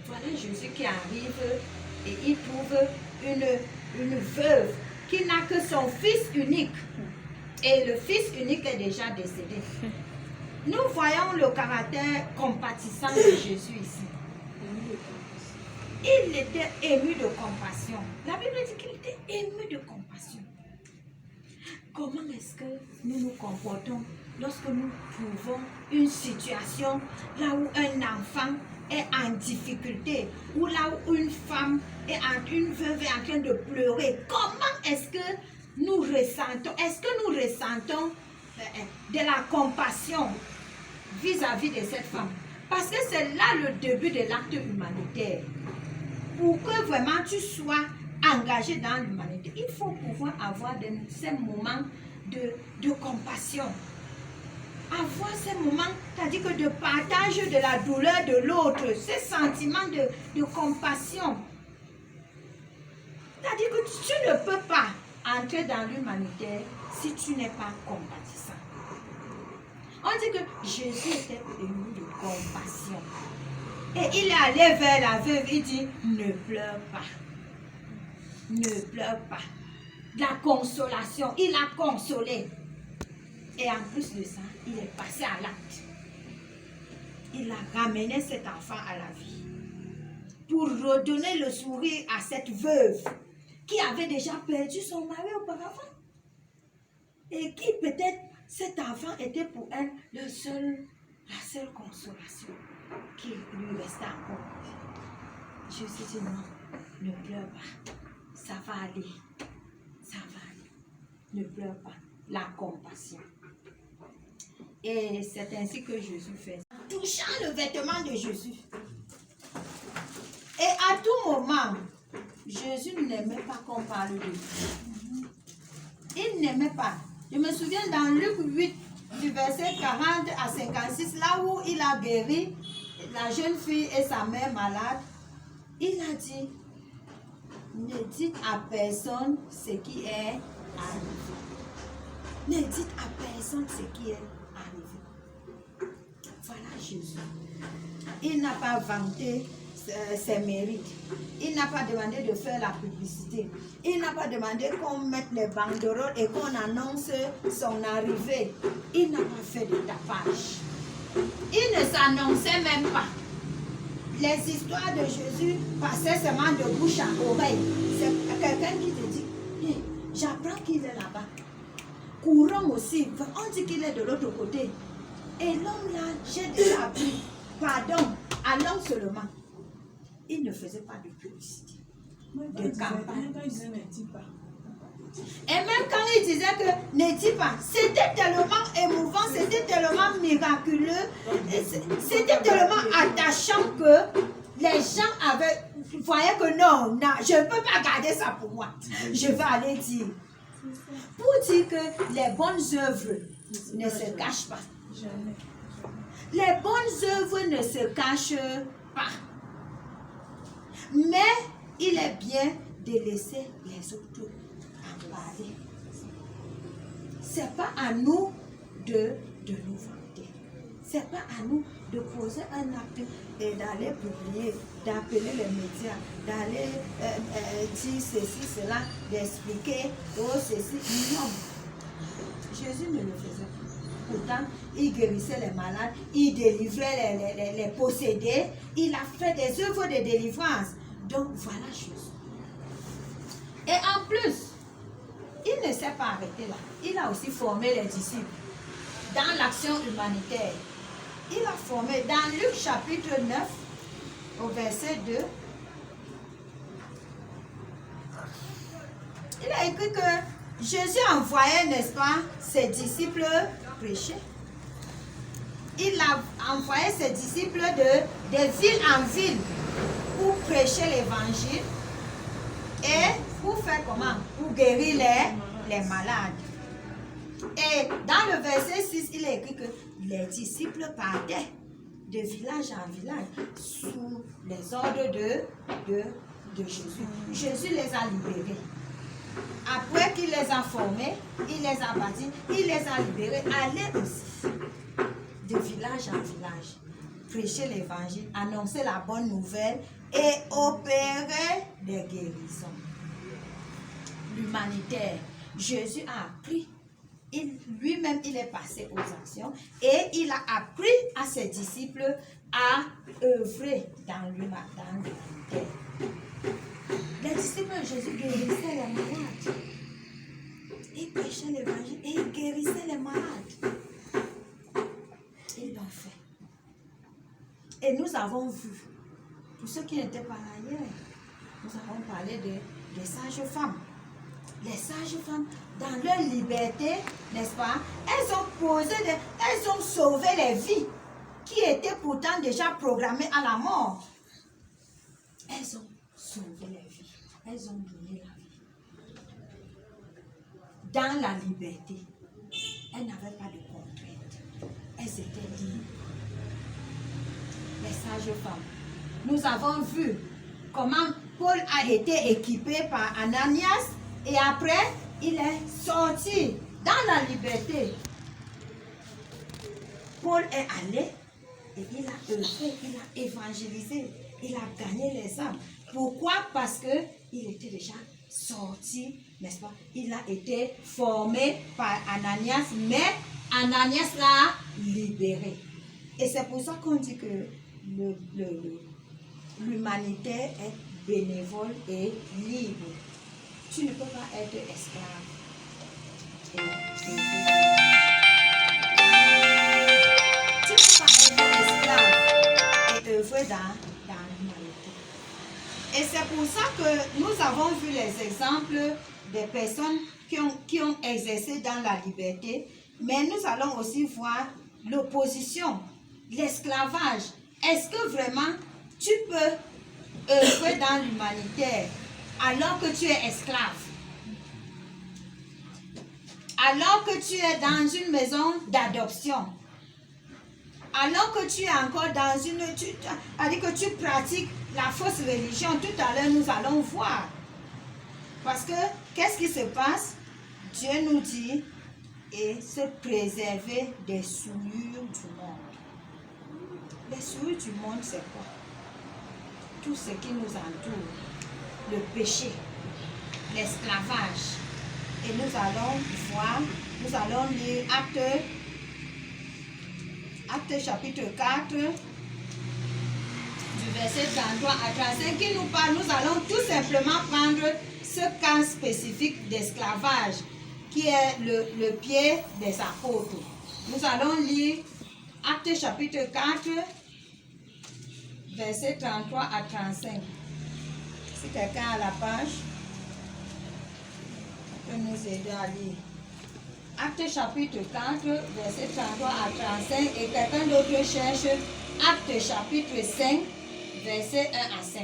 Voilà Jésus qui arrive et il trouve une veuve qui n'a que son fils unique. Et le fils unique est déjà décédé. Nous voyons le caractère compatissant de Jésus ici. Il était ému de compassion. La Bible dit qu'il était ému de compassion. Comment est-ce que nous nous comportons lorsque nous trouvons une situation là où un enfant est en difficulté ou là où une femme une veuve est en train de pleurer? Comment est-ce que nous ressentons? Est-ce que nous ressentons de la compassion vis-à-vis de cette femme? Parce que c'est là le début de l'acte humanitaire. Pour que vraiment tu sois engagé dans l'humanité, il faut pouvoir avoir ces moments de compassion. Avoir ces moments, c'est-à-dire que de partage de la douleur de l'autre, ces sentiments de compassion. C'est-à-dire que tu ne peux pas entrer dans l'humanitaire si tu n'es pas compatissant. On dit que Jésus était ému de compassion. Et il est allé vers la veuve, il dit, ne pleure pas. Ne pleure pas. La consolation, il a consolé. Et en plus de ça, il est passé à l'acte. Il a ramené cet enfant à la vie. Pour redonner le sourire à cette veuve qui avait déjà perdu son mari auparavant. Et qui peut-être, cet enfant était pour elle la seule consolation qui lui restait encore. Je suis dit non, ne pleure pas. Ça va aller. Ça va aller. Ne pleure pas. La compassion. Et c'est ainsi que Jésus fait. Touchant le vêtement de Jésus. Et à tout moment, Jésus n'aimait pas qu'on parle de lui. Il n'aimait pas. Je me souviens dans Luc 8, du verset 40 à 56, là où il a guéri la jeune fille et sa mère malade, il a dit, ne dites à personne ce qui est arrivé. Ne dites à personne ce qui est arrivé. Voilà Jésus. Il n'a pas vanté ses mérites. Il n'a pas demandé de faire la publicité. Il n'a pas demandé qu'on mette les banderoles et qu'on annonce son arrivée. Il n'a pas fait de tapage. Il ne s'annonçait même pas. Les histoires de Jésus passaient seulement de bouche à oreille. C'est quelqu'un qui te dit, hey, j'apprends qu'il est là-bas. Courons aussi. On dit qu'il est de l'autre côté. Et l'homme là, j'ai déjà appris. Pardon, allons seulement. Il ne faisait pas de publicité, de campagne. Et même quand il disait que ne dis pas, c'était tellement émouvant, c'était tellement miraculeux, c'était tellement attachant que les gens voyaient que non, je ne peux pas garder ça pour moi. Je vais aller dire. Pour dire que les bonnes œuvres ne se cachent pas. Les bonnes œuvres ne se cachent pas. Mais il est bien de laisser les autres en parler. Ce n'est pas à nous de nous vanter. Ce n'est pas à nous de poser un acte et d'aller publier, d'appeler les médias, d'aller dire ceci, cela, d'expliquer, oh ceci. Non. Jésus ne le faisait pas. Pourtant, il guérissait les malades, il délivrait les possédés, il a fait des œuvres de délivrance. Donc voilà Jésus. Et en plus, il ne s'est pas arrêté là. Il a aussi formé les disciples dans l'action humanitaire. Il a formé dans Luc chapitre 9 au verset 2. Il a écrit que Jésus envoyait, n'est-ce pas, ses disciples prêcher. Il a envoyé ses disciples de ville en ville pour prêcher l'évangile et pour faire comment? Pour guérir les malades. Et dans le verset 6, il est écrit que les disciples partaient de village en village sous les ordres de Jésus. Jésus les a libérés. Après qu'il les a formés, il les a bâtis, il les a libérés. Allez aussi de village en village, prêcher l'évangile, annoncer la bonne nouvelle et opérer des guérisons. L'humanitaire, Jésus a appris. Lui-même, il est passé aux actions et il a appris à ses disciples à œuvrer dans l'humanitaire. Les disciples de Jésus guérissaient les malades. Ils prêchaient l'évangile et ils guérissaient les malades. Ils l'ont fait. Et nous avons vu, pour ceux qui n'étaient pas là hier, nous avons parlé des sages-femmes. Les sages-femmes, dans leur liberté, n'est-ce pas, elles ont sauvé les vies qui étaient pourtant déjà programmées à la mort. Elles ont sauvé les vies. Elles ont donné la vie. Dans la liberté, elles n'avaient pas de contraintes. Elles étaient libres. Les sages-femmes. Nous avons vu comment Paul a été équipé par Ananias. Et après, il est sorti dans la liberté. Paul est allé et il a œuvré, il a évangélisé, il a gagné les âmes. Pourquoi? Parce qu'il était déjà sorti, n'est-ce pas? Il a été formé par Ananias, mais Ananias l'a libéré. Et c'est pour ça qu'on dit que l'humanité est bénévole et libre. Tu ne peux pas être esclave. Tu ne peux pas être esclave et œuvrer dans l'humanité. Et c'est pour ça que nous avons vu les exemples des personnes qui ont exercé dans la liberté, mais nous allons aussi voir l'opposition, l'esclavage. Est-ce que vraiment tu peux œuvrer dans l'humanitaire alors que tu es esclave? Alors que tu es dans une maison d'adoption? Alors que tu es encore dans c'est-à-dire que tu pratiques la fausse religion? Tout à l'heure, nous allons voir. Parce que, qu'est-ce qui se passe? Dieu nous dit, et se préserver des souillures du monde. Les souillures du monde, c'est quoi? Tout ce qui nous entoure. Le péché, l'esclavage. Et nous allons voir, nous allons lire Actes chapitre 4, du verset 33 à 35, qui nous parle. Nous allons tout simplement prendre ce cas spécifique d'esclavage, qui est le pied des apôtres. Nous allons lire Actes chapitre 4, verset 33 à 35. Si quelqu'un a la page, peut nous aider à lire. Actes chapitre 4, verset 33 à 35. Et quelqu'un d'autre cherche Actes chapitre 5, verset 1 à 5.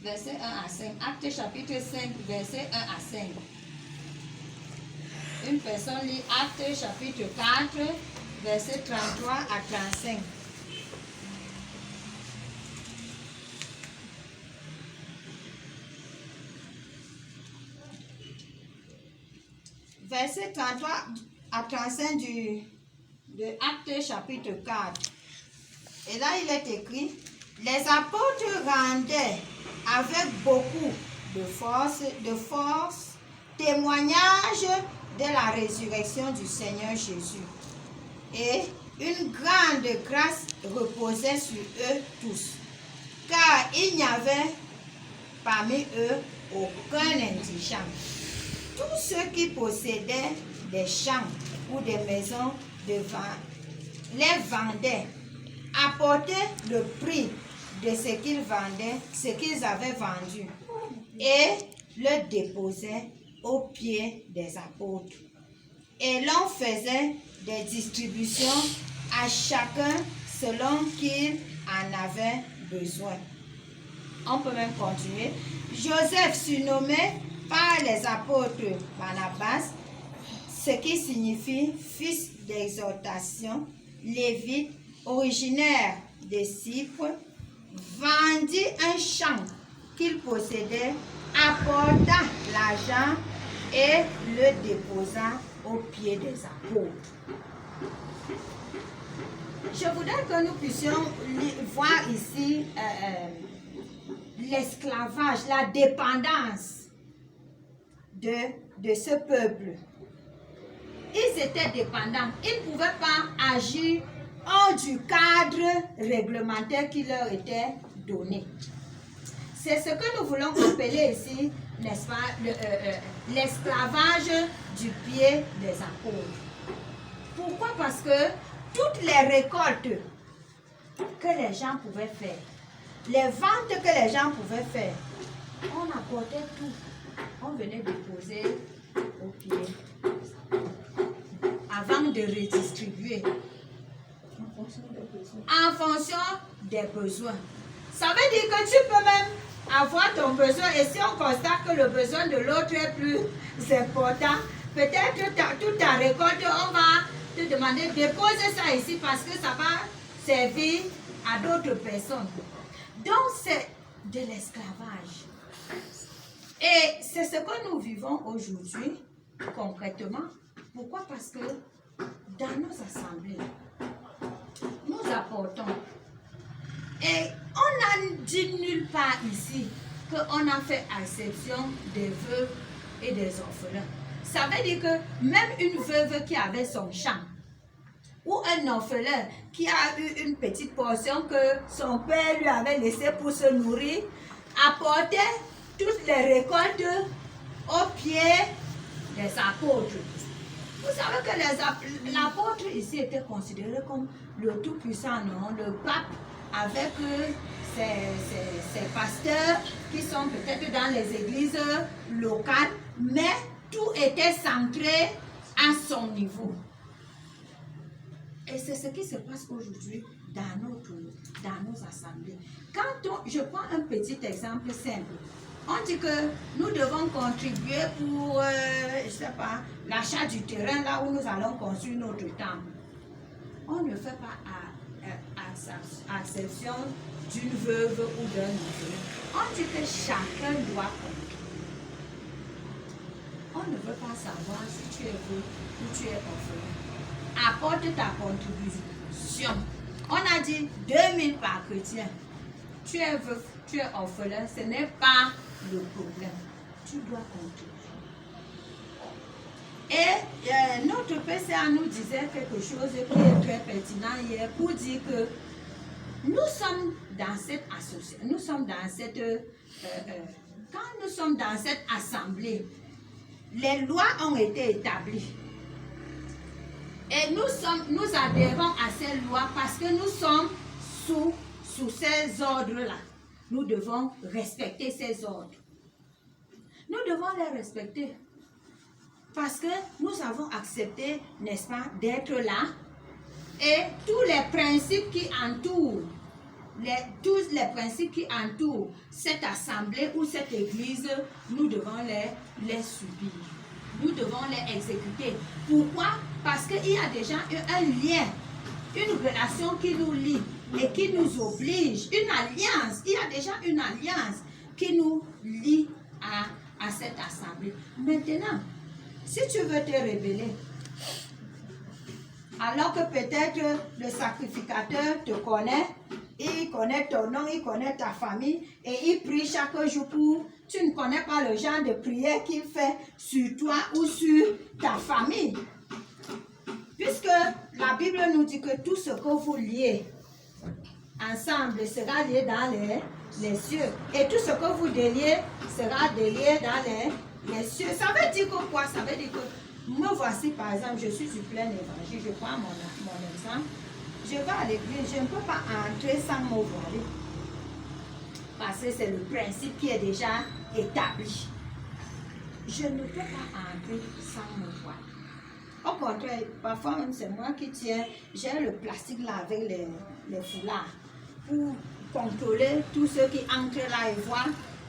Verset 1 à 5. Actes chapitre 5, verset 1 à 5. Une personne lit Actes chapitre 4, verset 33 à 35. verset 33 à 35 de Actes chapitre 4. Et là, il est écrit, les apôtres rendaient avec beaucoup de force témoignage de la résurrection du Seigneur Jésus. Et une grande grâce reposait sur eux tous, car il n'y avait parmi eux aucun indigent. Tous ceux qui possédaient des champs ou des maisons les vendaient, apportaient le prix de ce qu'ils vendaient, ce qu'ils avaient vendu, et le déposaient aux pieds des apôtres. Et l'on faisait des distributions à chacun selon qu'il en avait besoin. On peut même continuer. Joseph, surnommé par les apôtres Barnabas, ce qui signifie fils d'exhortation, lévite, originaire de Cypre, vendit un champ qu'il possédait, apporta l'argent et le déposa aux pieds des apôtres. Je voudrais que nous puissions voir ici l'esclavage, la dépendance de ce peuple. Ils étaient dépendants. Ils ne pouvaient pas agir hors du cadre réglementaire qui leur était donné. C'est ce que nous voulons appeler ici, n'est-ce pas, l'esclavage du pied des apôtres. Pourquoi? Parce que toutes les récoltes que les gens pouvaient faire, les ventes que les gens pouvaient faire, on apportait tout. On venait déposer au pied avant de redistribuer en fonction des besoins. Ça veut dire que tu peux même avoir ton besoin, et si on constate que le besoin de l'autre est plus important, peut-être toute ta récolte, on va te demander de déposer ça ici parce que ça va servir à d'autres personnes. Donc c'est de l'esclavage. Et c'est ce que nous vivons aujourd'hui concrètement. Pourquoi? Parce que dans nos assemblées, nous apportons. Et on n'a dit nulle part ici qu'on a fait exception des veuves et des orphelins. Ça veut dire que même une veuve qui avait son champ, ou un orphelin qui a eu une petite portion que son père lui avait laissée pour se nourrir, apportait toutes les récoltes aux pieds des apôtres. Vous savez que l'apôtre ici était considéré comme le tout-puissant, non? Le pape avec ses pasteurs qui sont peut-être dans les églises locales, mais tout était centré à son niveau. Et c'est ce qui se passe aujourd'hui dans nos assemblées. Je prends un petit exemple simple. On dit que nous devons contribuer pour, je sais pas, l'achat du terrain là où nous allons construire notre temple. On ne fait pas exception d'une veuve ou d'un orphelin. On dit que chacun doit contribuer. On ne veut pas savoir si tu es veuve ou tu es orphelin. Apporte ta contribution. On a dit 2000 par chrétien. Tu es veuf, tu es orphelin, ce n'est pas le problème. Tu dois contribuer. Et notre PCA nous disait quelque chose qui est très pertinent hier pour dire que nous sommes dans cette association, nous sommes dans cette, quand nous sommes dans cette assemblée, les lois ont été établies. Et nous adhérons à ces lois parce que nous sommes sous ces ordres-là. Nous devons respecter ces ordres. Nous devons les respecter. Parce que nous avons accepté, n'est-ce pas, d'être là. Et tous les principes qui entourent, tous les principes qui entourent cette assemblée ou cette église, nous devons les subir. Nous devons les exécuter. Pourquoi? Parce qu'il y a déjà un lien, une relation qui nous lie et qui nous oblige, une alliance. Il y a déjà une alliance qui nous lie à cette assemblée. Maintenant, Si tu veux te révéler, alors que peut-être le sacrificateur te connaît, il connaît ton nom, il connaît ta famille et il prie chaque jour pour... Tu ne connais pas le genre de prière qu'il fait sur toi ou sur ta famille. Puisque la Bible nous dit que tout ce que vous liez ensemble sera lié dans les cieux. Et tout ce que vous déliez sera délié dans les cieux. Ça veut dire que quoi? Ça veut dire que me voici par exemple, je suis du plein évangile, je prends mon exemple. Je vais à l'église, je ne peux pas entrer sans me voiler. Parce que c'est le principe qui est déjà établi. Je ne peux pas entrer sans me voiler. Au contraire, parfois même c'est moi qui tiens, j'ai le plastique là avec les foulards pour contrôler tous ceux qui entrent là et voir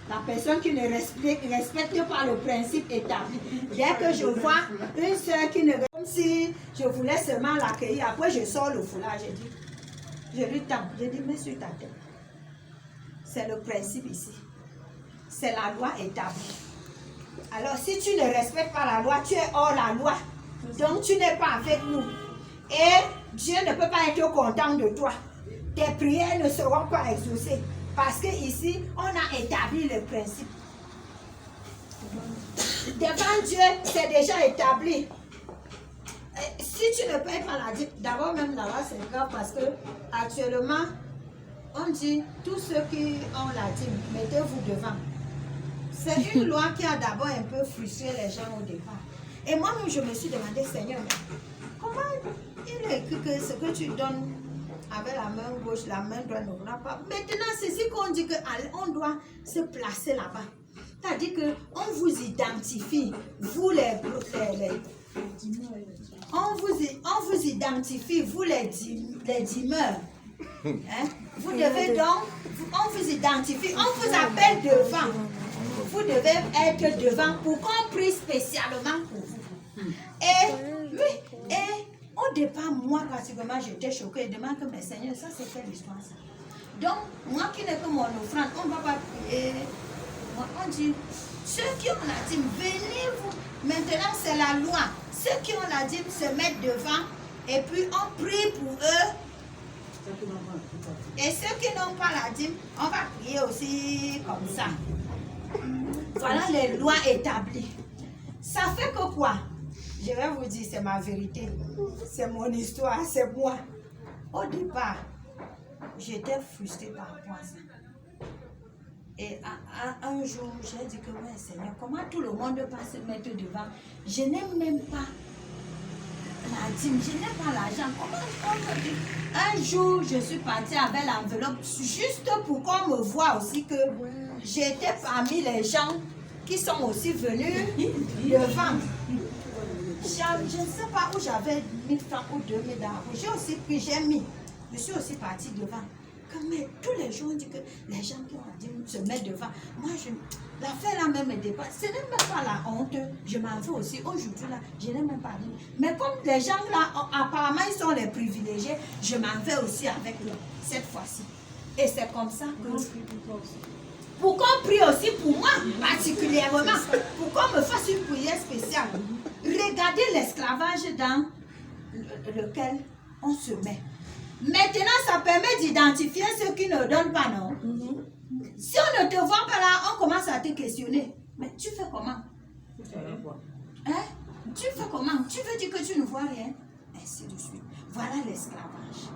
la personne qui ne respecte pas le principe établi. Dès que je vois une soeur qui ne... Comme si je voulais seulement l'accueillir, après je sors le foulard, je lui tends, je dis, mets sur ta tête. C'est le principe ici. C'est la loi établie. Alors si tu ne respectes pas la loi, tu es hors la loi. Donc tu n'es pas avec nous. Et Dieu ne peut pas être content de toi. Tes prières ne seront pas exaucées. Parce que ici, on a établi le principe. Devant Dieu, c'est déjà établi. Et si tu ne payes pas la dîme, d'abord même là-bas c'est grave parce que actuellement, on dit tous ceux qui ont la dîme, mettez-vous devant. C'est une loi qui a d'abord un peu frustré les gens au départ. Et moi-même, je me suis demandé, Seigneur, comment il est écrit que ce que tu donnes avec la main gauche, la main droite ne voudra pas. Maintenant, c'est ce qu'on dit qu'on doit se placer là-bas. C'est-à-dire qu'on vous identifie, vous on vous identifie, vous les dîmeurs. Hein? Vous devez donc, on vous identifie, on vous appelle devant. Vous devez être devant pour qu'on prie spécialement pour vous. Et oui, et au départ, moi, pratiquement, j'étais choquée. Je demande que mes seigneurs, ça c'est quelle histoire ça? Donc, moi qui n'ai que mon offrande, on ne va pas prier. On dit, ceux qui ont la dîme, venez-vous. Maintenant, c'est la loi. Ceux qui ont la dîme se mettent devant et puis on prie pour eux. Et ceux qui n'ont pas la dîme, on va prier aussi comme ça. Voilà les lois établies. Ça fait que quoi? Je vais vous dire, c'est ma vérité. C'est mon histoire, c'est moi. Au départ, j'étais frustrée par rapport à ça. Et un jour, j'ai dit que, ouais, Seigneur, comment tout le monde va se mettre devant? Je n'ai même pas la dîme, je n'ai pas l'argent. Comment on peut dire? Un jour, je suis partie avec l'enveloppe, juste pour qu'on me voie aussi que j'étais parmi les gens qui sont aussi venus devant. Je ne sais pas où j'avais 1000 francs ou 2000 d'argent. J'ai aussi pris, j'ai mis. Je suis aussi partie devant. Mais tous les jours, on dit que les gens qui ont dit se mettent devant. Moi, l'affaire là même me dépasse. Ce n'est même pas la honte. Je m'en veux aussi. Aujourd'hui là, je n'ai même pas dit. Mais comme les gens là, apparemment, ils sont les privilégiés, je m'en vais aussi avec eux, cette fois-ci. Et c'est comme ça que... Pour qu'on prie aussi pour moi, particulièrement. Pour qu'on me fasse une prière spéciale. Regardez l'esclavage dans lequel on se met. Maintenant, ça permet d'identifier ceux qui ne donnent pas, non? Si on ne te voit pas là, on commence à te questionner. Mais tu fais comment? Hein? Tu fais comment? Tu veux dire que tu ne vois rien? Ainsi de suite. Voilà l'esclavage.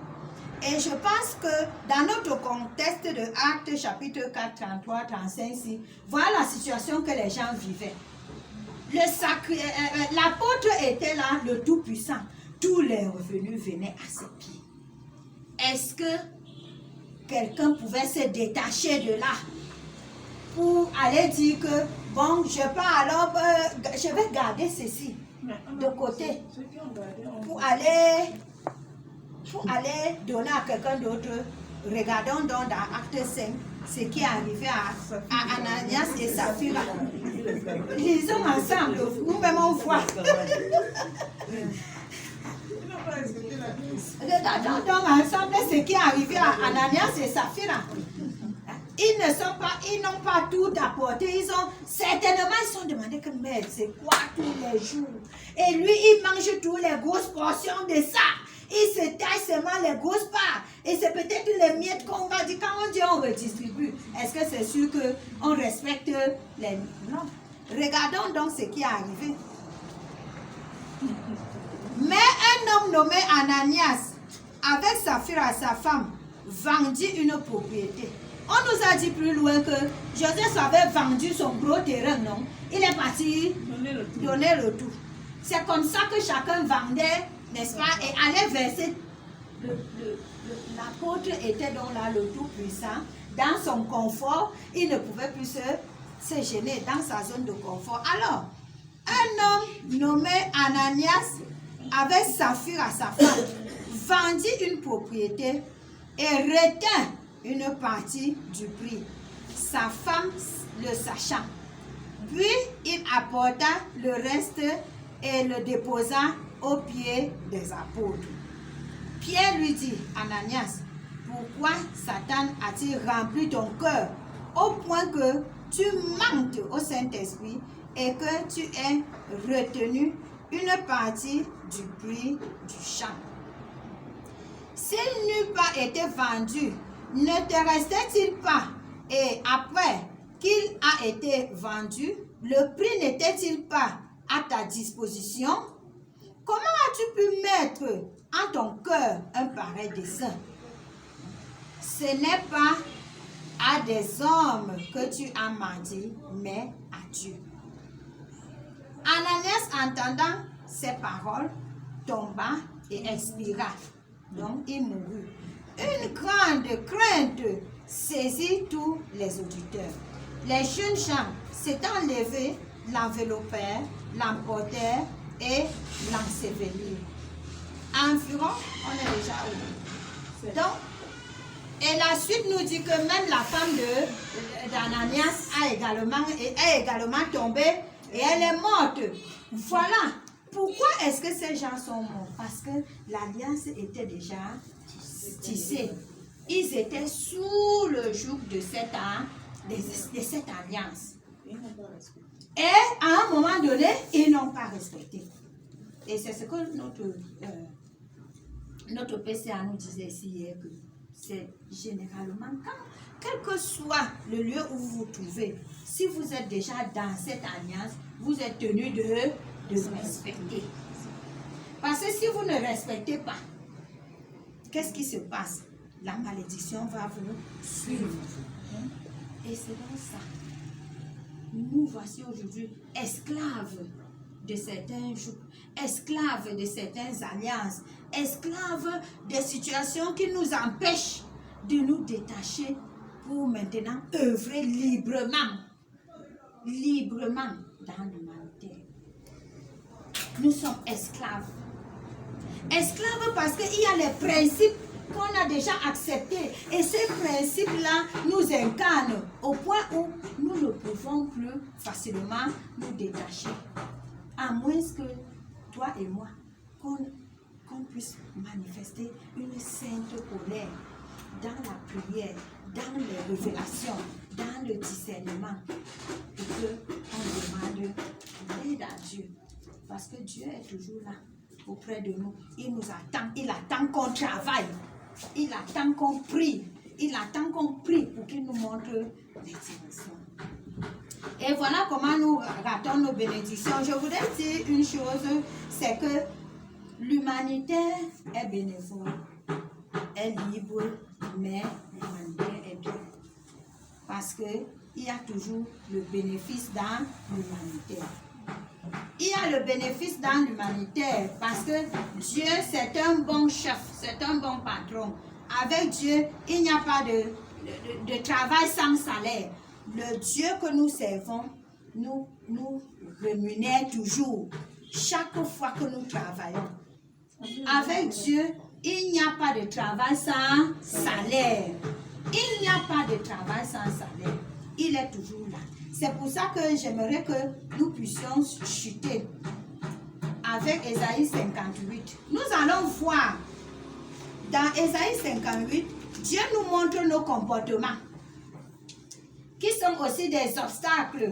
Et je pense que dans notre contexte de Actes chapitre 4, 33, 35, voilà la situation que les gens vivaient. L'apôtre était là, le Tout-Puissant. Tous les revenus venaient à ses pieds. Est-ce que quelqu'un pouvait se détacher de là pour aller dire que, bon, je pars alors, je vais garder ceci de côté pour aller donner à quelqu'un d'autre? Regardons donc dans Acte 5 ce qui est arrivé à Ananias et Saphira. Lisons ensemble, nous-mêmes on voit. Regardons donc ensemble ce qui est arrivé à Ananias et Saphira. ils n'ont pas tout apporté. Certainement, ils sont demandé que mais c'est quoi tous les jours? Et lui, il mange tous les grosses portions de ça. Il se taille seulement les grosses parts. Et c'est peut-être les miettes qu'on va dire. Quand on dit on redistribue, est-ce que c'est sûr qu'on respecte les... Non. Regardons donc ce qui est arrivé. Mais un homme nommé Ananias, avec Saphira, sa femme, vendit une propriété. On nous a dit plus loin que Joseph avait vendu son gros terrain, non? Il est parti donner le tout. C'est comme ça que chacun vendait, n'est-ce pas, et allait verser. L'apôtre était donc là, le Tout-Puissant, dans son confort, il ne pouvait plus se gêner dans sa zone de confort. Alors, un homme nommé Ananias, avec Saphira, sa femme, vendit une propriété et retint une partie du prix, sa femme le sachant. Puis il apporta le reste et le déposa aux pieds des apôtres. Pierre lui dit, Ananias, pourquoi Satan a-t-il rempli ton cœur au point que tu manques au Saint-Esprit et que tu aies retenu une partie du prix du champ? S'il n'eût pas été vendu, ne te restait-il pas? Et après qu'il a été vendu, le prix n'était-il pas à ta disposition? Comment as-tu pu mettre en ton cœur un pareil dessein? Ce n'est pas à des hommes que tu as menti, mais à Dieu. Ananias, entendant ces paroles, tomba et expira. Donc, il mourut. Une grande crainte saisit tous les auditeurs. Les jeunes gens s'étant levés, l'enveloppèrent, l'emportèrent et l'ensevelirent. Environ, on est déjà où? Donc, et la suite nous dit que même la femme d'Ananias est également tombée et elle est morte. Voilà. Pourquoi est-ce que ces gens sont morts? Parce que l'alliance était déjà tissés. Ils étaient sous le joug de cette alliance. Et à un moment donné, ils n'ont pas respecté. Et c'est ce que notre PCA nous disait ici hier, que c'est généralement, quel que soit le lieu où vous vous trouvez, si vous êtes déjà dans cette alliance, vous êtes tenu de respecter. Parce que si vous ne respectez pas, qu'est-ce qui se passe? La malédiction va vous suivre. Et c'est donc ça. Nous voici aujourd'hui esclaves de certains jours, esclaves de certaines alliances, esclaves des situations qui nous empêchent de nous détacher pour maintenant œuvrer librement dans l'humanité. Nous sommes esclaves. Esclaves parce qu'il y a les principes qu'on a déjà acceptés. Et ces principes-là nous incarnent au point où nous ne pouvons plus facilement nous détacher. À moins que toi et moi, qu'on puisse manifester une sainte colère dans la prière, dans les révélations, dans le discernement. Et qu'on demande l'aide à Dieu. Parce que Dieu est toujours là, auprès de nous. Il nous attend. Il attend qu'on travaille. Il attend qu'on prie. Il attend qu'on prie pour qu'il nous montre les directions. Et voilà comment nous ratons nos bénédictions. Je voudrais dire une chose, c'est que l'humanité est bénévole, est libre, mais l'humanité est dure. Parce qu'il y a toujours le bénéfice dans l'humanité. Il y a le bénéfice dans l'humanité parce que Dieu, c'est un bon chef, c'est un bon patron. Avec Dieu, il n'y a pas de travail sans salaire. Le Dieu que nous servons nous rémunère toujours, chaque fois que nous travaillons. Avec Dieu, il n'y a pas de travail sans salaire. Il n'y a pas de travail sans salaire. Il est toujours là. C'est pour ça que j'aimerais que nous puissions chuter avec Ésaïe 58. Nous allons voir dans Ésaïe 58, Dieu nous montre nos comportements. qui sont aussi des obstacles,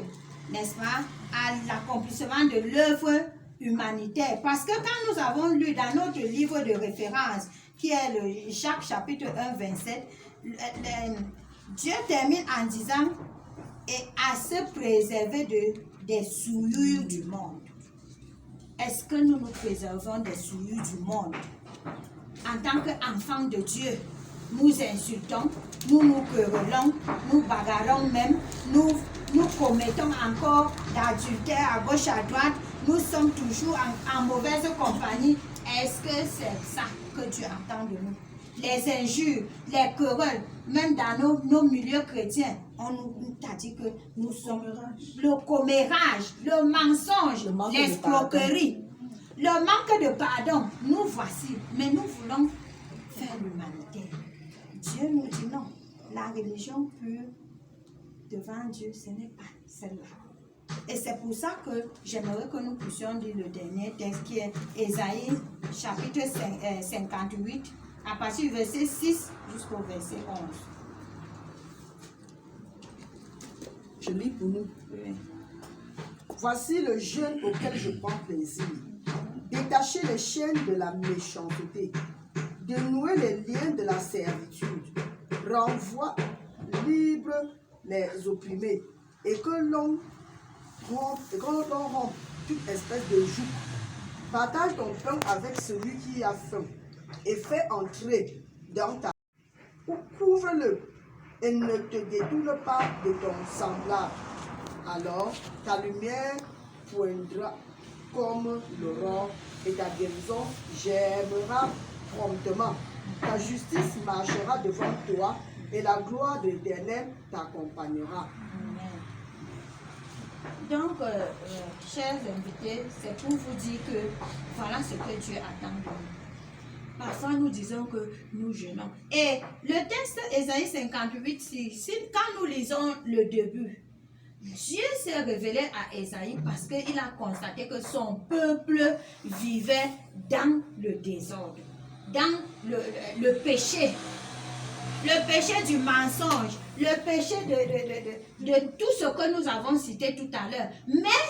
n'est-ce pas, à l'accomplissement de l'œuvre humanitaire. Parce que quand nous avons lu dans notre livre de référence, qui est le Jacques chapitre 1, 27, Dieu termine en disant et à se préserver des souillures du monde. Est-ce que nous nous préservons des souillures du monde? En tant qu'enfants de Dieu, nous insultons, nous nous querellons, nous bagarrons même, nous commettons encore d'adultère à gauche à droite, nous sommes toujours en mauvaise compagnie. Est-ce que c'est ça que Dieu attend de nous? Les injures, les querelles, même dans nos milieux chrétiens, on nous a dit que nous sommes le commérage, le mensonge, l'escroquerie, le manque de pardon. Nous voici, mais nous voulons faire l'humanité. Dieu nous dit non. La religion pure devant Dieu, ce n'est pas celle-là. Et c'est pour ça que j'aimerais que nous puissions lire le dernier texte qui est Ésaïe chapitre 58, à partir du verset 6 jusqu'au verset 11. Je lis pour nous. Oui. Voici le jeûne auquel je prends plaisir. Détacher les chaînes de la méchanceté, dénouer les liens de la servitude, renvoie libre les opprimés, et que l'on rompe toute espèce de joug. Partage ton pain avec celui qui a faim, et fais entrer dans ta... ou couvre-le, et ne te détourne pas de ton semblable. Alors ta lumière poindra comme l'aurore, et ta guérison germera promptement. Ta justice marchera devant toi, et la gloire de l'Éternel t'accompagnera. Donc, chers invités, c'est pour vous dire que voilà ce que Dieu attend de nous. Parfois, nous disons que nous jeûnons. Et le texte Ésaïe 58, quand nous lisons le début, Dieu s'est révélé à Ésaïe parce qu'il a constaté que son peuple vivait dans le désordre, dans le péché. Le péché du mensonge, le péché de tout ce que nous avons cité tout à l'heure. Mais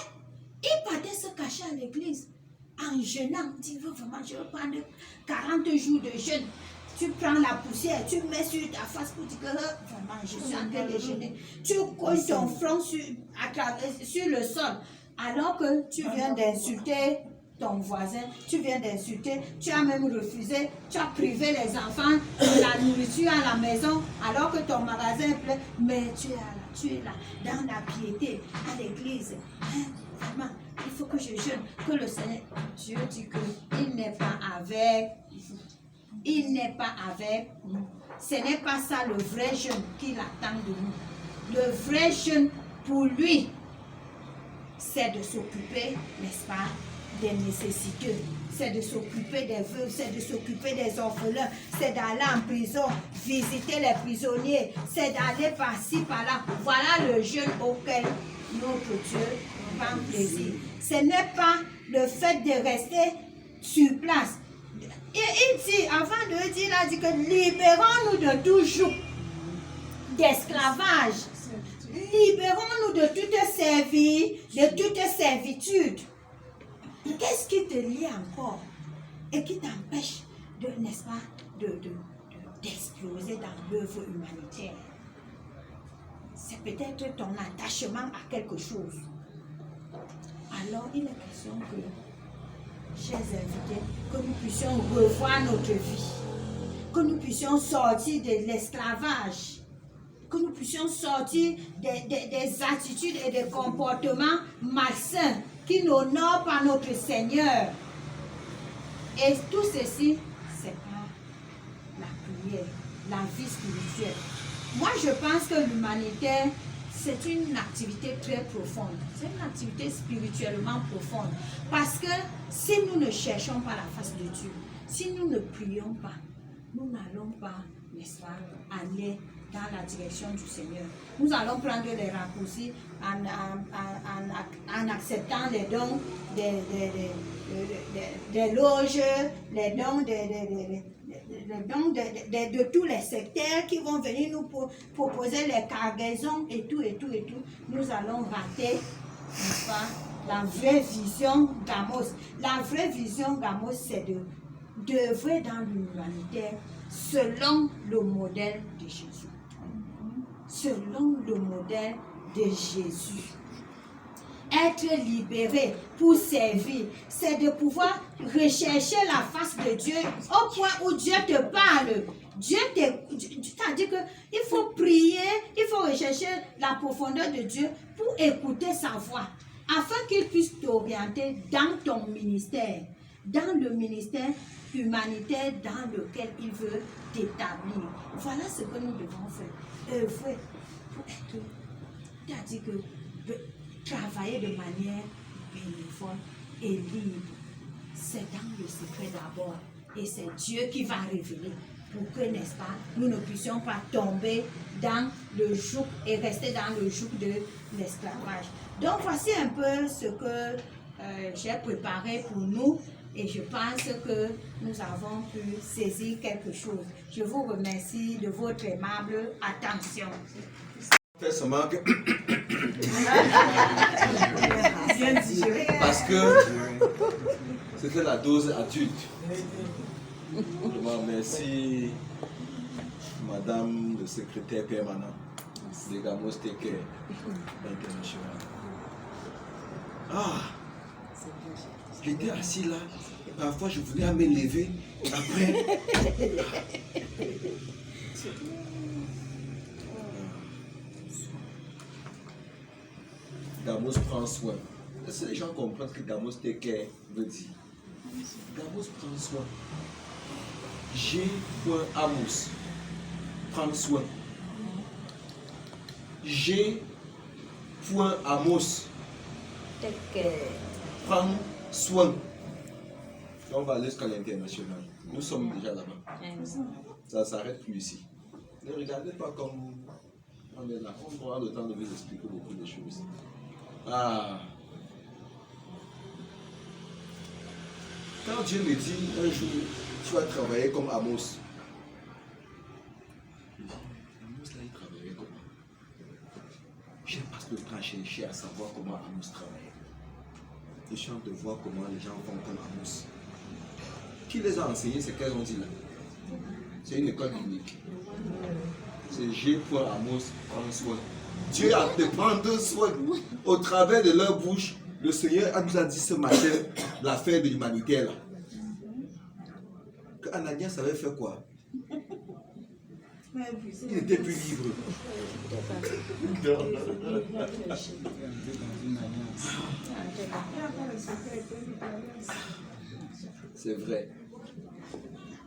il partait se cacher à l'église en jeûnant. Il dit vraiment, je vais prendre 40 jours de jeûne. Tu prends la poussière, tu mets sur ta face pour dire que vraiment, je suis en train de jeûner. Tu colles ton front sur le sol alors que tu viens d'insulter ton voisin, tu viens d'insulter, tu as même refusé, tu as privé les enfants de la nourriture à la maison alors que ton magasin est plein, mais tu es là, dans la piété, à l'église. Hein, vraiment, il faut que je jeûne, que le Seigneur, Dieu dit qu'il n'est pas avec vous. Il n'est pas avec nous. Ce n'est pas ça le vrai jeûne qu'il attend de nous. Le vrai jeûne pour lui, c'est de s'occuper, n'est-ce pas, des nécessiteux, c'est de s'occuper des veuves, c'est de s'occuper des orphelins, c'est d'aller en prison, visiter les prisonniers, c'est d'aller par-ci, par-là. Voilà le jeûne auquel notre Dieu prend plaisir. Ce n'est pas le fait de rester sur place. Et il dit, avant de dire, il a dit que libérons-nous de tout joug d'esclavage. Libérons-nous de toute servitude. Qu'est-ce qui te lie encore et qui t'empêche de, n'est-ce pas, d'exploser dans l'œuvre humanitaire? C'est peut-être ton attachement à quelque chose. Alors, il est question que, chers invités, que nous puissions revoir notre vie, que nous puissions sortir de l'esclavage, que nous puissions sortir des attitudes et des comportements malsains qui n'honorent pas notre Seigneur. Et tout ceci, c'est pas la prière, la vie spirituelle. Moi, je pense que l'humanitaire, c'est une activité très profonde. C'est une activité spirituellement profonde. Parce que si nous ne cherchons pas la face de Dieu, si nous ne prions pas, nous n'allons pas, n'est-ce pas, aller dans la direction du Seigneur. Nous allons prendre les raccourcis en acceptant les dons des loges, les dons donc de tous les secteurs qui vont venir nous proposer les cargaisons et tout, nous allons rater, n'est-ce pas, la vraie vision Gamos. La vraie vision Gamos, c'est d'œuvrer dans l'humanitaire selon le modèle de Jésus. Selon le modèle de Jésus. Être libéré pour servir, c'est de pouvoir rechercher la face de Dieu au point où Dieu te parle. Dieu t'a dit qu'il faut prier, il faut rechercher la profondeur de Dieu pour écouter sa voix, afin qu'il puisse t'orienter dans ton ministère, dans le ministère humanitaire dans lequel il veut t'établir. Voilà ce que nous devons faire. Œuvrer pour être, il a dit que travailler de manière bénévole et libre. C'est dans le secret d'abord. Et c'est Dieu qui va révéler pour que, n'est-ce pas, nous ne puissions pas tomber dans le joug et rester dans le joug de l'esclavage. Donc, voici un peu ce que j'ai préparé pour nous. Et je pense que nous avons pu saisir quelque chose. Je vous remercie de votre aimable attention. Fait seulement que... Parce que c'était la dose adulte. Vraiment, merci Madame le secrétaire permanent de Gamos Take International. Ah, j'étais assis là, et parfois je voulais me lever, après... Gamos prend soin. Est-ce que les gens comprennent ce que Gamos Take Care veut dire? Gamos prend soin. G.Amos. Prendre soin. G.Amos. Prendre soin. On va aller jusqu'à l'international. Nous sommes déjà là-bas. Ça ne s'arrête plus ici. Ne regardez pas comme on est là. On aura le temps de vous expliquer beaucoup de choses. Ah. Quand Dieu me dit un jour, tu vas travailler comme Amos. Amos là, il travaillait comment? Je passe le temps à chercher à savoir comment Amos travaillait. Je suis en train de voir comment les gens font comme Amos. Qui les a enseignés, c'est qu'elles ont dit là? C'est une école biblique. C'est G.Amos, prends soin. Dieu a te prendre soin. Au travers de leur bouche, le Seigneur nous a dit ce matin l'affaire de l'humanitaire là. Que Ananias avait fait quoi? Il n'était plus libre. C'est vrai.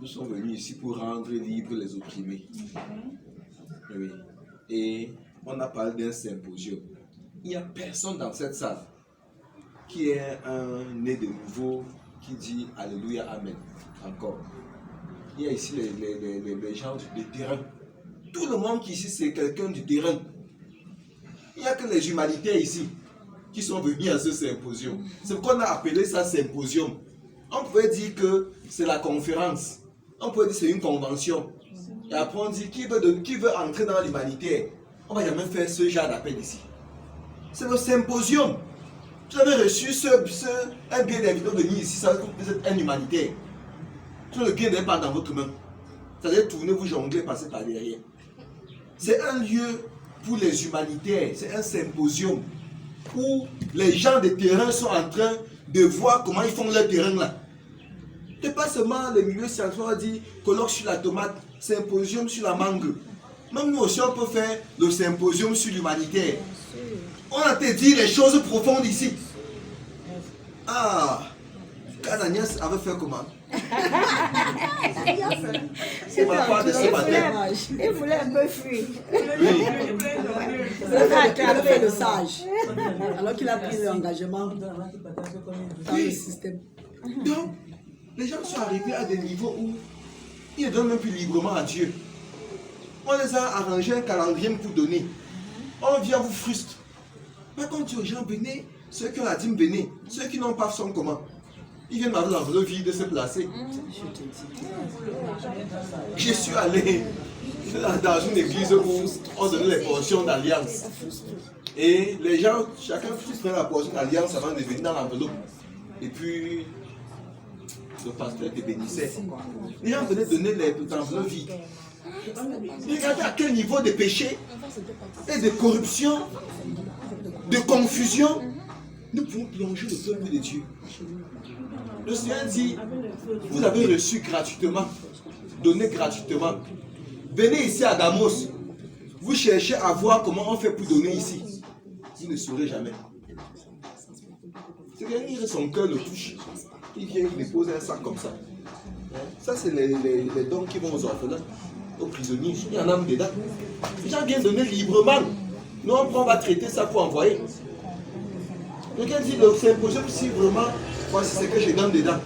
Nous sommes venus ici pour rendre libres les opprimés. Oui. Et on a parlé d'un symposium. Il n'y a personne dans cette salle qui est un né de nouveau qui dit Alléluia, Amen. Encore. Il y a ici les gens du terrain. Tout le monde qui ici, c'est quelqu'un du terrain. Il n'y a que les humanitaires ici qui sont venus à ce symposium. C'est pourquoi on a appelé ça symposium. On pouvait dire que c'est la conférence. On pouvait dire que c'est une convention. Et après on dit qui veut entrer dans l'humanitaire. On ne va jamais faire ce genre d'appel ici. C'est le symposium. Vous avez reçu un billet d'invitation de venir ici, ça veut dire que vous êtes un humanitaire. Tout le billet n'est pas dans votre main. Ça veut dire tourner, vous jongler, passer par derrière. C'est un lieu pour les humanitaires, c'est un symposium où les gens de terrain sont en train de voir comment ils font leur terrain là. C'est pas seulement le milieu scientifique, on va dire colloque sur la tomate, symposium sur la mangue. Même nous aussi, on peut faire le symposium sur l'humanitaire. On a te dit les choses profondes ici. Ah, Ananias avait fait comment? C'est ma part de ce matin. Il voulait un peu fuir. Il a fait le sage. Alors qu'il a pris l'engagement dans le système. Donc, les gens sont arrivés à des niveaux où ils ne donnent même plus librement à Dieu. On les a arrangé un calendrier pour donner. On vient vous frustre. Mais quand tu dis aux gens, venez, ceux qui ont la dîme, venez. Ceux qui n'ont pas sont comment? Il vient m'avoir l'enveloppe vide de se placer. Je suis allé dans une église où on donnait les portions d'alliance. Et les gens, chacun prenait la portion d'alliance avant de venir dans l'enveloppe. Et puis, le pasteur te bénissait. Les gens venaient donner les enveloppes vides. Regardez à quel niveau de péché et de corruption, de confusion, nous pouvons plonger le peuple de Dieu. Le Seigneur dit, vous avez reçu gratuitement, donné gratuitement. Venez ici à Damos, vous cherchez à voir comment on fait pour donner ici. Vous ne saurez jamais. C'est quelqu'un qui son cœur le touche. Il vient, il dépose un sac comme ça. Ça, c'est les dons qui vont aux orphelins, aux prisonniers. Il y en a même dedans. Les gens viennent donner librement. Nous, on va traiter ça pour envoyer. Quelqu'un dit, c'est impossible si vraiment, voici ce que je donne dedans.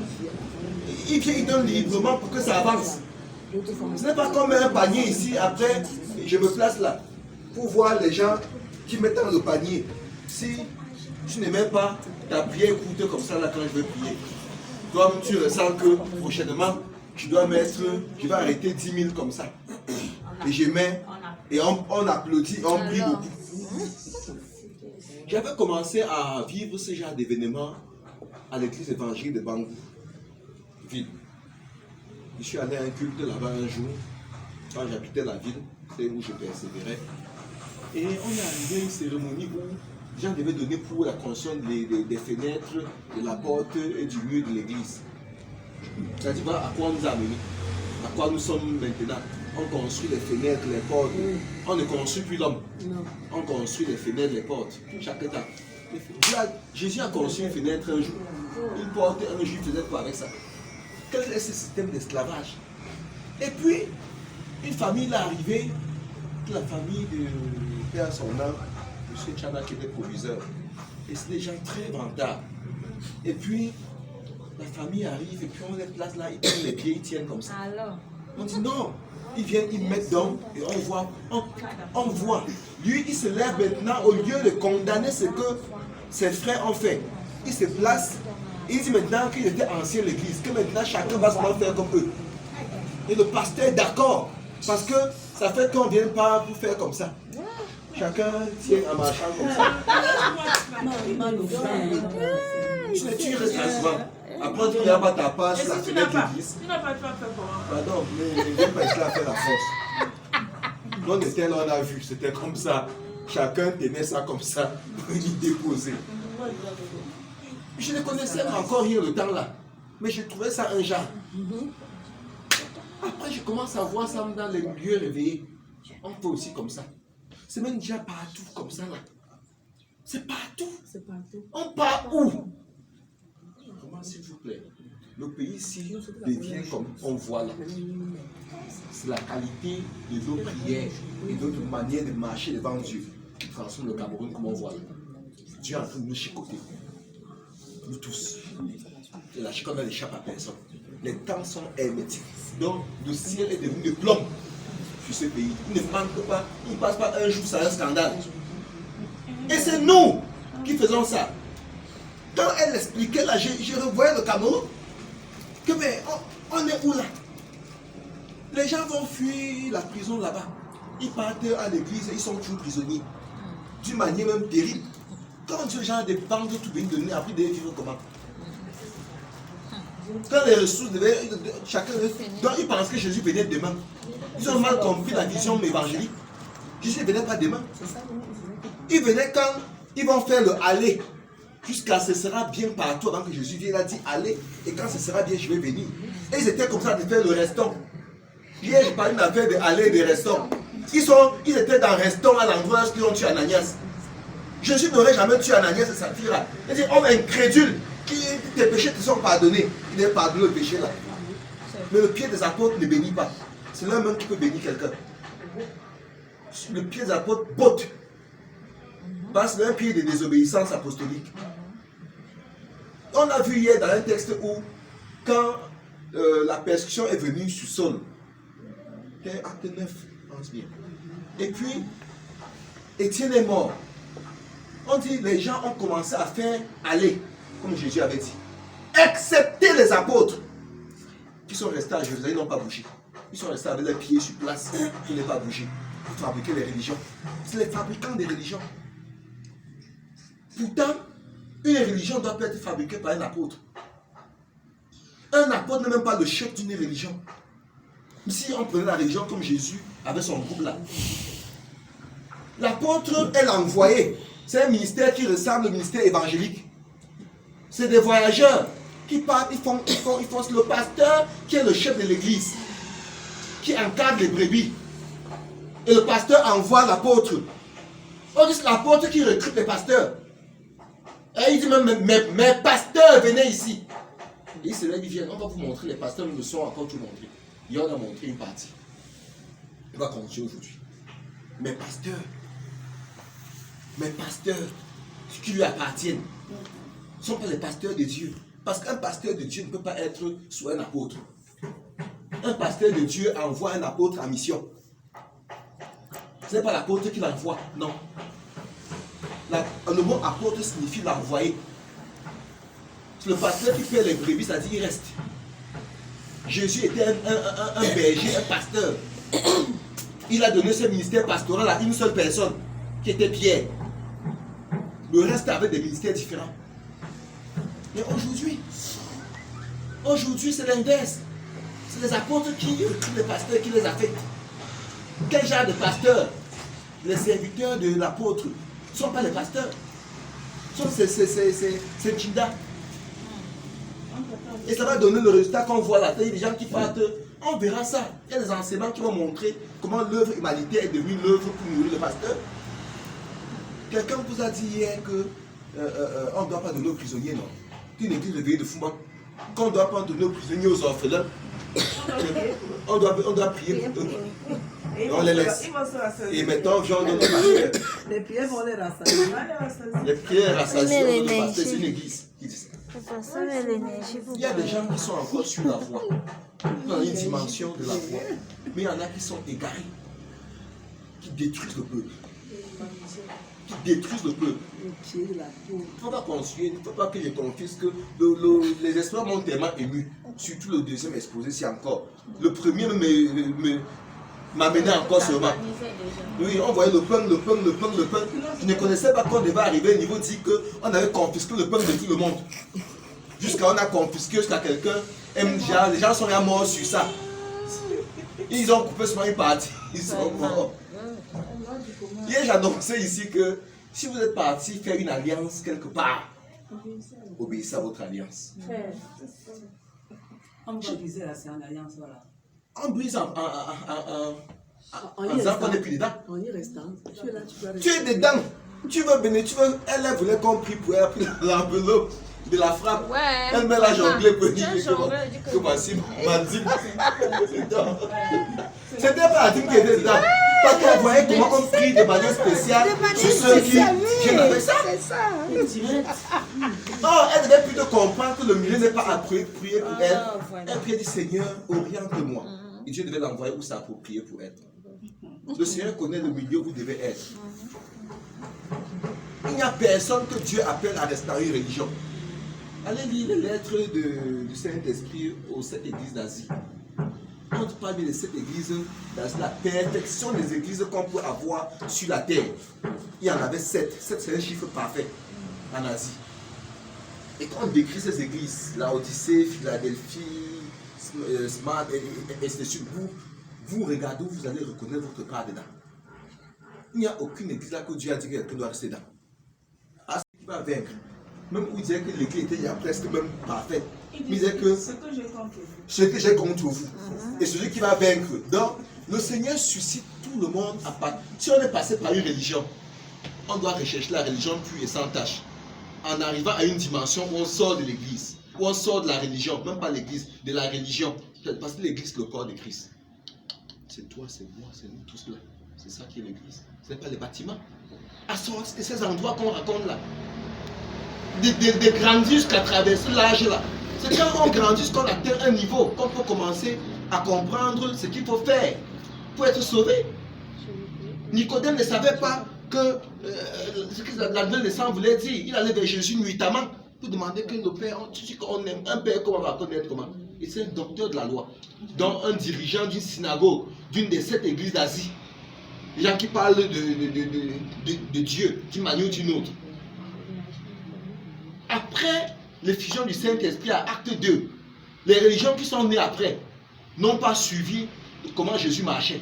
Il vient, il donne librement pour que ça avance. Ce n'est pas comme un panier ici, après, je me place là, pour voir les gens qui mettent dans le panier. Si tu ne mets pas ta prière coûte comme ça là quand je veux prier, toi tu ressens que prochainement, tu dois mettre, tu vas arrêter 10 000 comme ça. Et je mets, et on applaudit, on prie beaucoup. J'avais commencé à vivre ce genre d'événements à l'église évangélique de Bangou, ville. Je suis allé à un culte là-bas un jour, quand j'habitais la ville, c'est où je persévérais. Et on est arrivé à une cérémonie où les gens devaient donner pour la construction des fenêtres, de la porte et du mur de l'église. Ça dit, voilà à quoi on nous a amenés, à quoi nous sommes maintenant. On construit les fenêtres, les portes. On ne construit plus l'homme. On construit les fenêtres, les portes. Chaque état. Jésus a construit une fenêtre un jour. Une porte, un juif faisait quoi avec ça? Quel est ce système d'esclavage? Et puis, une famille est arrivée, la famille de père son nom, M. Tchana qui était proviseur. Et c'est des gens très vantards. Et puis, la famille arrive et puis on les place là, ils prennent les pieds, ils tiennent comme ça. Alors, On dit non. Ils viennent, ils mettent donc et on voit. Lui, il se lève maintenant, au lieu de condamner ce que ses frères ont fait. Il se place, il dit maintenant qu'il était ancien de l'église, que maintenant chacun va se faire comme eux. Et le pasteur est d'accord, parce que ça fait qu'on ne vient pas pour faire comme ça. Chacun tient en marchant comme ça. Tu restes souvent. Après, tu n'as pas ta page sur la fenêtre d'église. Tu n'as pas fait comment? Pardon, mais je n'ai pas essayé à faire la force. On était là, on a vu, c'était comme ça. Chacun tenait ça comme ça pour y déposer. Je ne connaissais pas encore rien le temps là. Mais je trouvais ça un genre. Après, je commence à voir ça dans les lieux réveillés. On fait aussi comme ça. C'est même déjà partout comme ça là. C'est partout. C'est partout. On part où? Comment s'il vous plaît? Le pays ici devient comme on voit là. C'est la qualité de nos prières et de notre manière de marcher devant Dieu qui transforme le Cameroun comme on voit là. Dieu est en train de nous chicoter. Nous tous. Et la chicote n'échappe à personne. Les temps sont hermétiques. Donc le ciel est devenu de plomb sur ce pays. Il ne manque pas, il ne passe pas un jour sans un scandale. Et c'est nous qui faisons ça. Quand elle expliquait là, je revoyais le Cameroun. Que mais on est où là? Les gens vont fuir la prison là-bas. Ils partent à l'église, ils sont toujours prisonniers. D'une manière même terrible. Quand Dieu gens des banques tout bien donné, après de vivre comment? Quand les ressources devaient, chacun, donc ils pensent que Jésus venait demain. Ils ont mal compris la vision évangélique. Jésus ne venait pas demain. Il venait quand ils vont faire le aller. Jusqu'à ce sera bien partout avant que Jésus vienne. Il a dit allez. Et quand ce sera bien, je vais venir. Et ils étaient comme ça de faire le restant. Hier, je parlais d'une affaire de aller et de restant. Ils étaient dans le restant à l'endroit où ils ont tué Ananias. Jésus n'aurait jamais tué Ananias et Saphira. Il dit homme incrédule, tes péchés te sont pardonnés. Il est pardonné le péché là. Mais le pied des apôtres ne bénit pas. C'est l'un même qui peut bénir quelqu'un. Le pied des apôtres botte. Parce que c'est un pied de désobéissance apostolique. On a vu hier dans un texte où, quand la persécution est venue sur Saul, c'était acte 9, pense bien. Et puis, Étienne est mort. On dit les gens ont commencé à faire aller, comme Jésus avait dit. excepté les apôtres, qui sont restés à Jérusalem, ils n'ont pas bougé. Ils sont restés avec leurs pieds sur place, pour ne pas bouger, pour fabriquer les religions. C'est les fabricants des religions. Pourtant, une religion doit pas être fabriquée par un apôtre. Un apôtre n'est même pas le chef d'une religion. Si on prenait la religion comme Jésus avec son groupe là, l'apôtre est l'envoyé. C'est un ministère qui ressemble au ministère évangélique. C'est des voyageurs qui partent, ils font le pasteur qui est le chef de l'église, qui encadre les brebis. Et le pasteur envoie l'apôtre. On dit c'est l'apôtre qui recrute les pasteurs. Et il dit même, mes pasteurs, venez ici. Et c'est là qu'ils viennent, on va vous montrer, les pasteurs nous le sont encore tout montré. Il en a montré une partie. Il va continuer aujourd'hui. Mes pasteurs, ceux qui lui appartiennent, ne sont pas les pasteurs de Dieu. Parce qu'un pasteur de Dieu ne peut pas être sous un apôtre. Un pasteur de Dieu envoie un apôtre en mission. Ce n'est pas l'apôtre qui l'envoie, non. Le mot apôtre signifie l'envoyer. C'est le pasteur qui fait les brebis, c'est-à-dire il reste. Jésus était un berger, un pasteur. Il a donné ce ministère pastoral à une seule personne, qui était Pierre. Le reste avait des ministères différents. Mais aujourd'hui c'est l'inverse. C'est les apôtres qui recrutent les pasteurs, qui les affectent. Quel genre de pasteurs? Les serviteurs de l'apôtre ne sont pas les pasteurs. C'est Jinda. Et ça va donner le résultat qu'on voit là. Il y a des gens qui partent, on verra ça. Il y a des enseignants qui vont montrer comment l'œuvre humanitaire est devenue l'œuvre pour nourrir le pasteur. Quelqu'un vous a dit hier qu'on ne doit pas donner aux prisonniers, non? Une église réveillée de Fouman. Qu'on ne doit pas donner aux prisonniers, aux orphelins. On doit prier pour eux. On les laisse. Et maintenant, on donne le pasteur. Les prières vont les rassasier. Les prières rassasiées, on donne le pasteur. C'est une église qui dit ça. Il y a des gens qui sont encore sur la voie, dans une dimension de la voie, mais il y en a qui sont égarés, qui détruisent le peuple. Il ne faut pas construire, il ne faut pas que je confise que les espoirs m'ont tellement ému, surtout le deuxième exposé, c'est encore. Le premier m'amenait encore seulement. Oui, on voyait le pain. Je ne connaissais pas qu'on devait arriver au niveau dit qu'on avait confisqué le pain de tout le monde. Jusqu'à on a confisqué jusqu'à quelqu'un. Les gens sont morts sur ça. Ils ont coupé seulement une partie. Ils sont morts. Hier, j'annonçais ici que si vous êtes parti faire une alliance quelque part, obéissez à votre alliance. On va briser la séance d'alliance, voilà. On brise en disant qu'on n'est plus dedans. En y restant, tu es là, tu dois Tu es dedans. Tu veux bénéficier. Elle voulait qu'on prie pour elle, a pris l'enveloppe de la frappe. Ouais. Elle met la jonglée pour dire que voici ma dîme. C'était pas la dîme qui était dedans. Parce qu'elle voyait comment on prie de manière spéciale sur ceux qui viennent avec ça. Oh, elle devait plutôt comprendre que le milieu n'est pas approprié pour elle. Elle priait du Seigneur, oriente-moi. Et Dieu devait l'envoyer où s'approprier pour elle. Le Seigneur connaît le milieu où vous devez être. Il n'y a personne que Dieu appelle à restaurer une religion. Allez lire les lettres du Saint-Esprit aux 7 églises d'Asie. On parle des 7 églises d'Asie, la perfection des églises qu'on peut avoir sur la terre. Il y en avait 7. 7, c'est un chiffre parfait en Asie. Et quand on décrit ces églises, la Odyssée, Philadelphie, Smart, et c'est sur vous regardez, vous allez reconnaître votre part dedans. Il n'y a aucune église là que Dieu a dit que quelqu'un doit rester dedans. Ah, c'est qui va vaincre. Même où il disait que l'église était presque même parfaite. Il disait que ce que j'ai contre vous. Et celui qui va vaincre. Donc, le Seigneur suscite tout le monde à part. Si on est passé par une religion, on doit rechercher la religion pure et sans tâche. En arrivant à une dimension où on sort de l'église, où on sort de la religion, même pas l'église, de la religion. Parce que l'église, c'est le corps de Christ. C'est toi, c'est moi, c'est nous tous là. C'est ça qui est l'église. Ce n'est pas les bâtiments. À ces endroits qu'on raconte là. De grandir jusqu'à traverser l'âge là. C'est quand on grandit qu'on atteint un niveau qu'on peut commencer à comprendre ce qu'il faut faire pour être sauvé. Nicodème ne savait pas que ce que la nouvelle naissance voulait dire. Il allait vers Jésus nuitamment Vous demandez que nos pères, on aime un père, comment on va connaître comment? Et c'est un docteur de la loi, donc un dirigeant d'une synagogue, d'une des 7 églises d'Asie. Les gens qui parlent de Dieu d'une manière ou d'une autre. Après l'effusion du Saint-Esprit à acte 2, les religions qui sont nées après n'ont pas suivi comment Jésus marchait.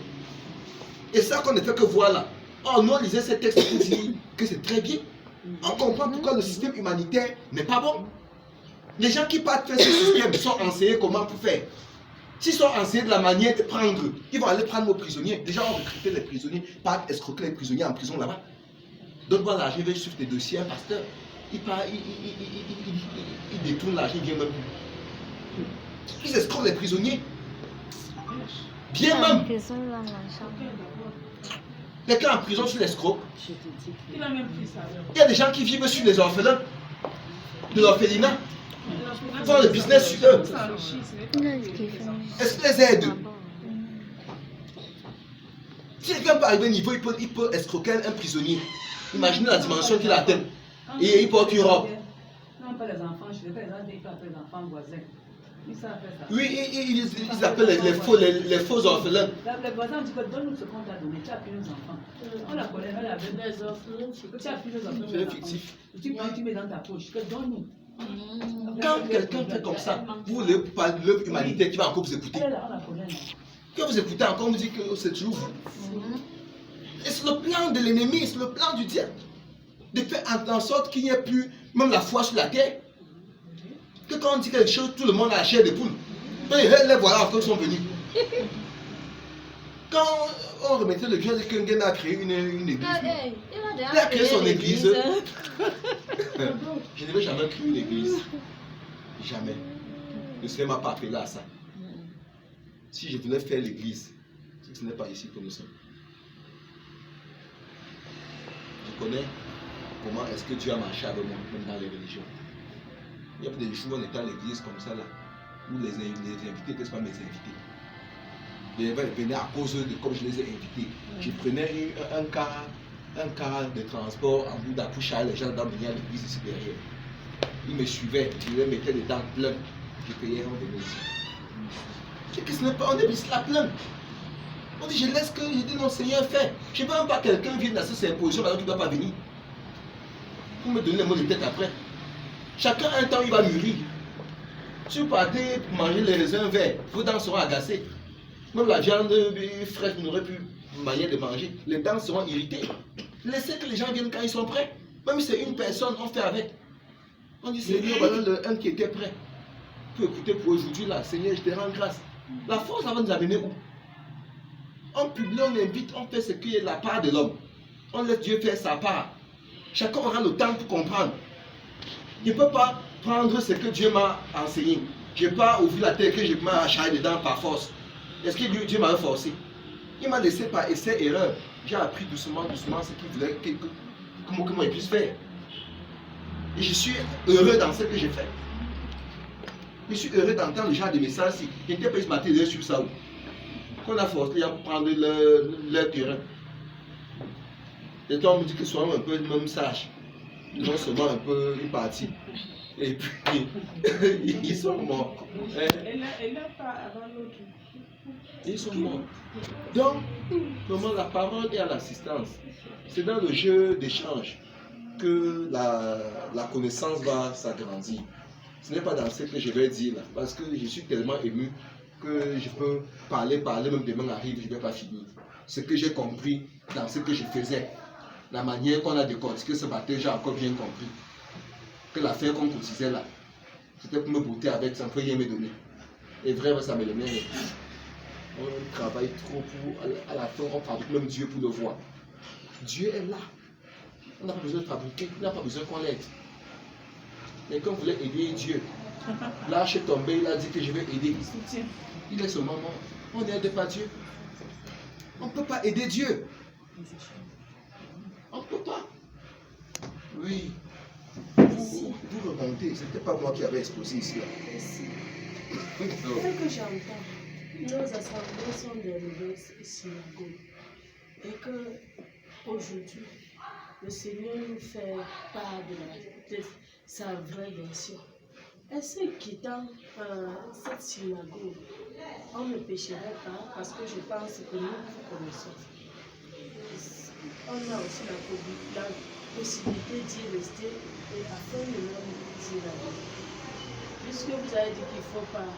Et ça qu'on ne fait que voir là. Oh, nous on lisait ces textes pour dire que c'est très bien. On comprend pourquoi le système humanitaire n'est pas bon. Les gens qui partent faire ce système sont enseignés comment pour faire. S'ils sont enseignés de la manière de prendre, ils vont aller prendre nos prisonniers. Déjà, on recrutait les prisonniers, pas escroquer les prisonniers en prison là-bas. Donne-moi l'argent, je vais suivre tes dossiers, un pasteur. Il détourne l'argent, il vient même plus. Ils escroquent les prisonniers. Bien même. Quelqu'un en prison sur l'escroc. Il y a des gens qui vivent sur les orphelins, de l'orphelinat. Ils font le business sur eux. Est-ce qu'ils les aident? Si quelqu'un peut arriver au niveau, il peut escroquer un prisonnier. Imaginez la dimension qu'il atteint. Et il porte une robe. Non, pas les enfants, je ne vais pas les enfants voisins. Oui, ils appellent les faux orphelins. Les voisins disent que donne-nous ce qu'on t'a donné, tu as pris nos enfants. On la connaît, elle avait des orphelins. Tu as pris nos enfants. C'est fictif. Tu prends, tu mets dans ta poche, que donne-nous. Quand quelqu'un fait comme ça, vous voulez parler de l'œuvre humanitaire qui va encore vous écouter. Quand vous écoutez encore, on vous dit que c'est toujours vous. Et c'est le plan de l'ennemi, c'est le plan du diable. De faire en sorte qu'il n'y ait plus même la foi sur la terre. Que quand on dit quelque chose, tout le monde a la chair de poule. Et les voilà encore sont venus. Quand on remettait le vieux, quelqu'un a créé une église. Il a créé son église. Je ne vais jamais créer une église. Jamais. Le Seigneur ne m'a pas appelé à ça. Si je voulais faire l'église, ce n'est pas ici que nous sommes. Je connais comment est-ce que Dieu a marché avec moi, même dans les religions. Il y a des jours où on était à l'église comme ça, là, où les invités n'étaient pas mes invités. Ils venaient à cause de comme je les ai invités. Je prenais un car de transport en bout d'accouchage, les gens dans venir à l'église ici derrière. Ils me suivaient, je les mettais les dents pleines. Je payais, on venait ici. C'est que ce n'est pas, on est ici la pleine. On dit, je laisse que, je dis non, Seigneur, fais. Je ne veux même pas que quelqu'un vienne dans cette symposium alors qu'il ne doit pas venir. Pour me donner les mots de tête après. Chacun a un temps, il va mûrir. Si vous partez pour manger les raisins verts, vos dents seront agacées. Même la viande fraîche, vous n'aurez plus manière de manger. Les dents seront irritées. Laissez que les gens viennent quand ils sont prêts. Même si c'est une personne, on fait avec. On dit, Seigneur, voilà le un qui était prêt. Pour écouter pour aujourd'hui là, Seigneur, je te rends grâce. La force, ça va nous amener où? On publie, on invite, on fait ce qui est la part de l'homme. On laisse Dieu faire sa part. Chacun aura le temps pour comprendre. Je ne peux pas prendre ce que Dieu m'a enseigné. Je n'ai pas ouvert la tête que je m'ai chargé dedans par force. Est-ce que Dieu m'a forcé? Il m'a laissé par essai erreur. J'ai appris doucement, doucement ce qu'il voulait comment il puisse faire. Et je suis heureux dans ce que j'ai fait. Je suis heureux d'entendre le genre de messages. Je n'étais pas ce matin sur ça. Qu'on a forcé à prendre leur terrain. Et toi, on me dit que soyons un peu même sages. Non seulement un peu une partie. Et puis, ils sont morts. Elle n'a pas avant l'autre. Ils sont morts. Donc, comment la parole est à l'assistance. C'est dans le jeu d'échange que la connaissance va s'agrandir. Ce n'est pas dans ce que je vais dire là, parce que je suis tellement ému que je peux parler, même demain arrive, je ne vais pas finir. Ce que j'ai compris dans ce que je faisais, la manière qu'on a décortiqué ce matin, j'ai encore bien compris que l'affaire qu'on cotisait là, c'était pour me bouter avec, ça ne peut rien me donner. Et vraiment, ça me le met. On travaille trop pour, à la fin, on fabrique même Dieu pour le voir. Dieu est là. On n'a pas besoin de fabriquer, on n'a pas besoin qu'on l'aide. Mais quand vous voulez aider Dieu, lâche tomber, il a dit que je vais aider. Il est seulement mort. On n'aide pas Dieu. On ne peut pas aider Dieu. On ne peut pas. Oui. Vous remontez. Ce n'était pas moi qui avais exposé ici. Ce que j'entends, nos assemblées sont des reverses synagogues. Et que aujourd'hui, le Seigneur nous fait part sa vraie version. Est-ce qu'étant cette synagogue, on ne pécherait pas parce que je pense que nous connaissons. On a aussi la possibilité d'y rester et afin de nous dire la vie. Puisque vous avez dit qu'il ne faut pas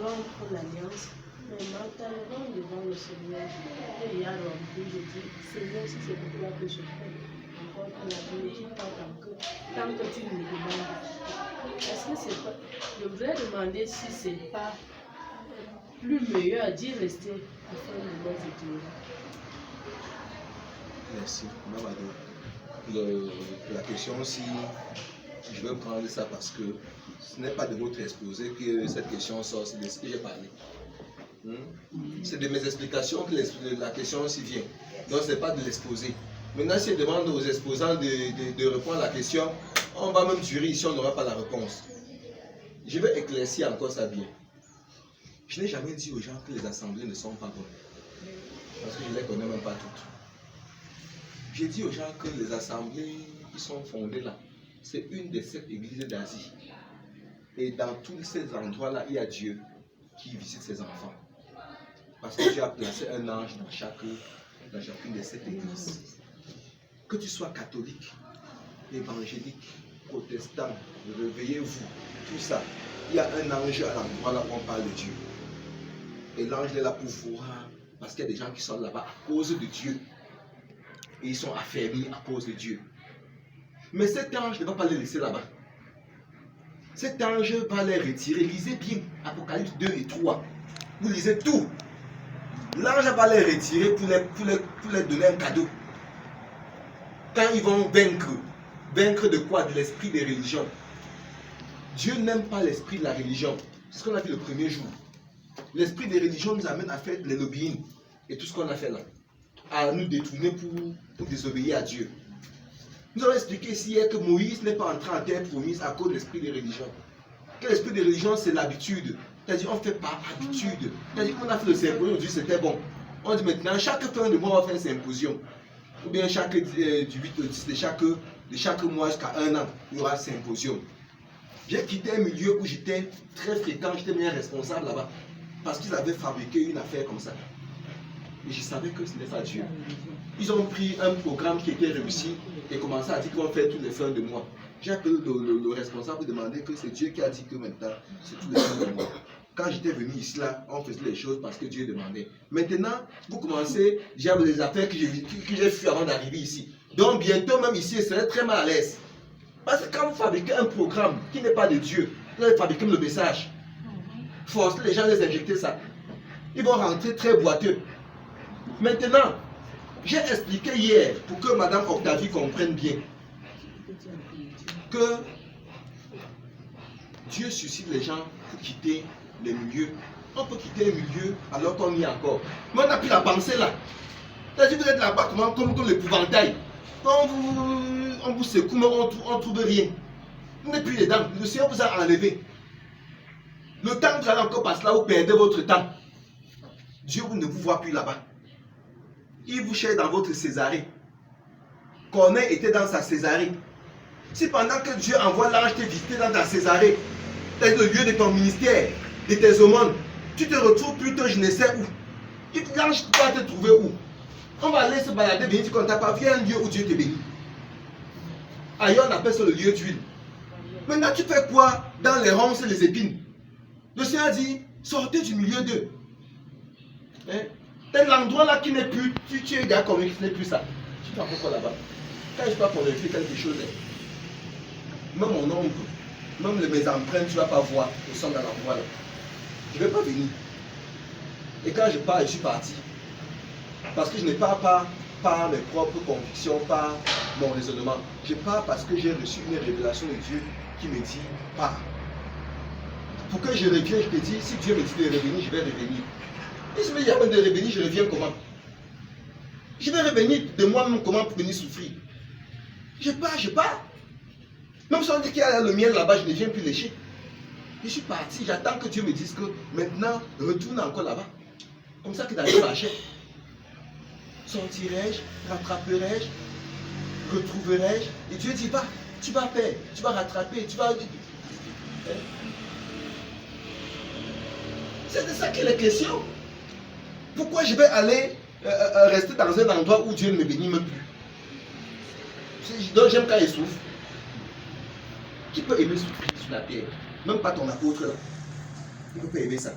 rompre l'alliance, mais mentalement devant le Seigneur, et il y a rompu, je dis, Seigneur, si c'est pour toi que je fais, encore pour la vie, qui pas tant que tu me demandes. Est-ce que c'est pas. Je voudrais demander si c'est pas plus meilleur d'y rester afin de notre Dieu. Merci. La question aussi, je vais prendre ça parce que ce n'est pas de votre exposé que cette question sort, c'est de ce que j'ai parlé. C'est de mes explications que la question aussi vient. Donc ce n'est pas de l'exposé. Maintenant, si je demande aux exposants de répondre à la question, on va même durer ici, on n'aura pas la réponse. Je vais éclaircir encore ça bien. Je n'ai jamais dit aux gens que les assemblées ne sont pas bonnes. Parce que je ne les connais même pas toutes. J'ai dit aux gens que les assemblées qui sont fondées là, c'est une des 7 églises d'Asie. Et dans tous ces endroits-là, il y a Dieu qui visite ses enfants. Parce que Dieu a placé un ange dans chacune des 7 églises. Que tu sois catholique, évangélique, protestant, réveillez-vous, tout ça. Il y a un ange à l'endroit là où on parle de Dieu. Et l'ange est là pour voir, parce qu'il y a des gens qui sont là-bas à cause de Dieu. Et ils sont affermis à cause de Dieu. Mais cet ange ne va pas les laisser là-bas. Cet ange va les retirer. Lisez bien Apocalypse 2 et 3. Vous lisez tout. L'ange va les retirer pour les donner un cadeau. Quand ils vont vaincre. Vaincre de quoi? De l'esprit des religions. Dieu n'aime pas l'esprit de la religion. C'est ce qu'on a vu le premier jour. L'esprit des religions nous amène à faire les lobbying. Et tout ce qu'on a fait là. À nous détourner pour désobéir à Dieu. Nous avons expliqué ici hier que Moïse n'est pas entré en terre promise à cause de l'esprit des religions. Que l'esprit des religions, c'est l'habitude. C'est-à-dire, on ne fait pas habitude. C'est-à-dire, qu'on a fait le symposium, on dit c'était bon. On dit maintenant, chaque fin de mois, on va faire un symposium. Ou bien chaque du 8 au 10 de chaque mois jusqu'à 1 an, il y aura un symposium. J'ai quitté un milieu où j'étais très fréquent, j'étais bien responsable là-bas. Parce qu'ils avaient fabriqué une affaire comme ça. Et je savais que ce n'est pas Dieu. Ils ont pris un programme qui était réussi et commencé à dire qu'on fait tous les fins de mois. J'ai appelé le responsable pour demander que c'est Dieu qui a dit que maintenant, c'est tous les fins de mois. Quand j'étais venu ici, là, on faisait les choses parce que Dieu demandait. Maintenant, vous commencez, j'ai des affaires que j'ai fui avant d'arriver ici. Donc bientôt, même ici, je serai très mal à l'aise. Parce que quand vous fabriquez un programme qui n'est pas de Dieu, vous allez fabriquer le message. Forcez les gens à les injecter ça. Ils vont rentrer très boiteux. Maintenant, j'ai expliqué hier, pour que Madame Octavie comprenne bien, que Dieu suscite les gens pour quitter les milieux. On peut quitter un milieu alors qu'on y est encore. Mais on n'a plus la pensée là. C'est-à-dire que vous êtes là-bas comme l'épouvantail. On vous secoue, mais on ne trouve rien. Vous n'êtes plus dedans. Le Seigneur vous a enlevé. Le temps que vous allez encore passer là, vous perdez votre temps. Dieu ne vous voit plus là-bas. Il vous cherche dans votre Césarée. Corneille était dans sa Césarée. Si pendant que Dieu envoie l'ange te visiter dans ta Césarée, c'est le lieu de ton ministère, de tes aumônes, tu te retrouves plutôt je ne sais où. L'ange va te trouver où? On va aller se balader, venir dire qu'on t'a pas vu un lieu où Dieu te bénit. Ailleurs on appelle ça le lieu d'huile. Maintenant tu fais quoi dans les ronces et les épines? Le Seigneur dit, sortez du milieu d'eux. C'est l'endroit là qui n'est plus, tu es gars comme ce n'est plus ça. Tu fais pourquoi là-bas? Quand je dois convaincre quelque chose, même mon oncle, même mes empreintes, tu ne vas pas voir, ils sont dans l'endroit là. Je ne vais pas venir. Et quand je pars, je suis parti. Parce que je n'ai pas par mes propres convictions, par mon raisonnement. Je pars parce que j'ai reçu une révélation de Dieu qui me dit pars. Pour que je revienne, je te dis, si Dieu me dit de revenir, je vais revenir. Et si il y a de revenir, je reviens comment? Je vais revenir de moi-même comment pour venir souffrir. Je pars. Même si on dit qu'il y a le miel là-bas, je ne viens plus lécher. Je suis parti, j'attends que Dieu me dise que maintenant, retourne encore là-bas. Comme ça que David marchait. Sortirai-je, rattraperai-je, retrouverai-je? Et Dieu dit pas. Tu vas faire, tu vas rattraper, tu vas... C'est de ça qu'il est question. Pourquoi je vais aller rester dans un endroit où Dieu ne me bénit même plus? Donc j'aime quand il souffre. Qui peut aimer souffrir sur la terre? Même pas ton apôtre là. Il ne peut pas aimer ça.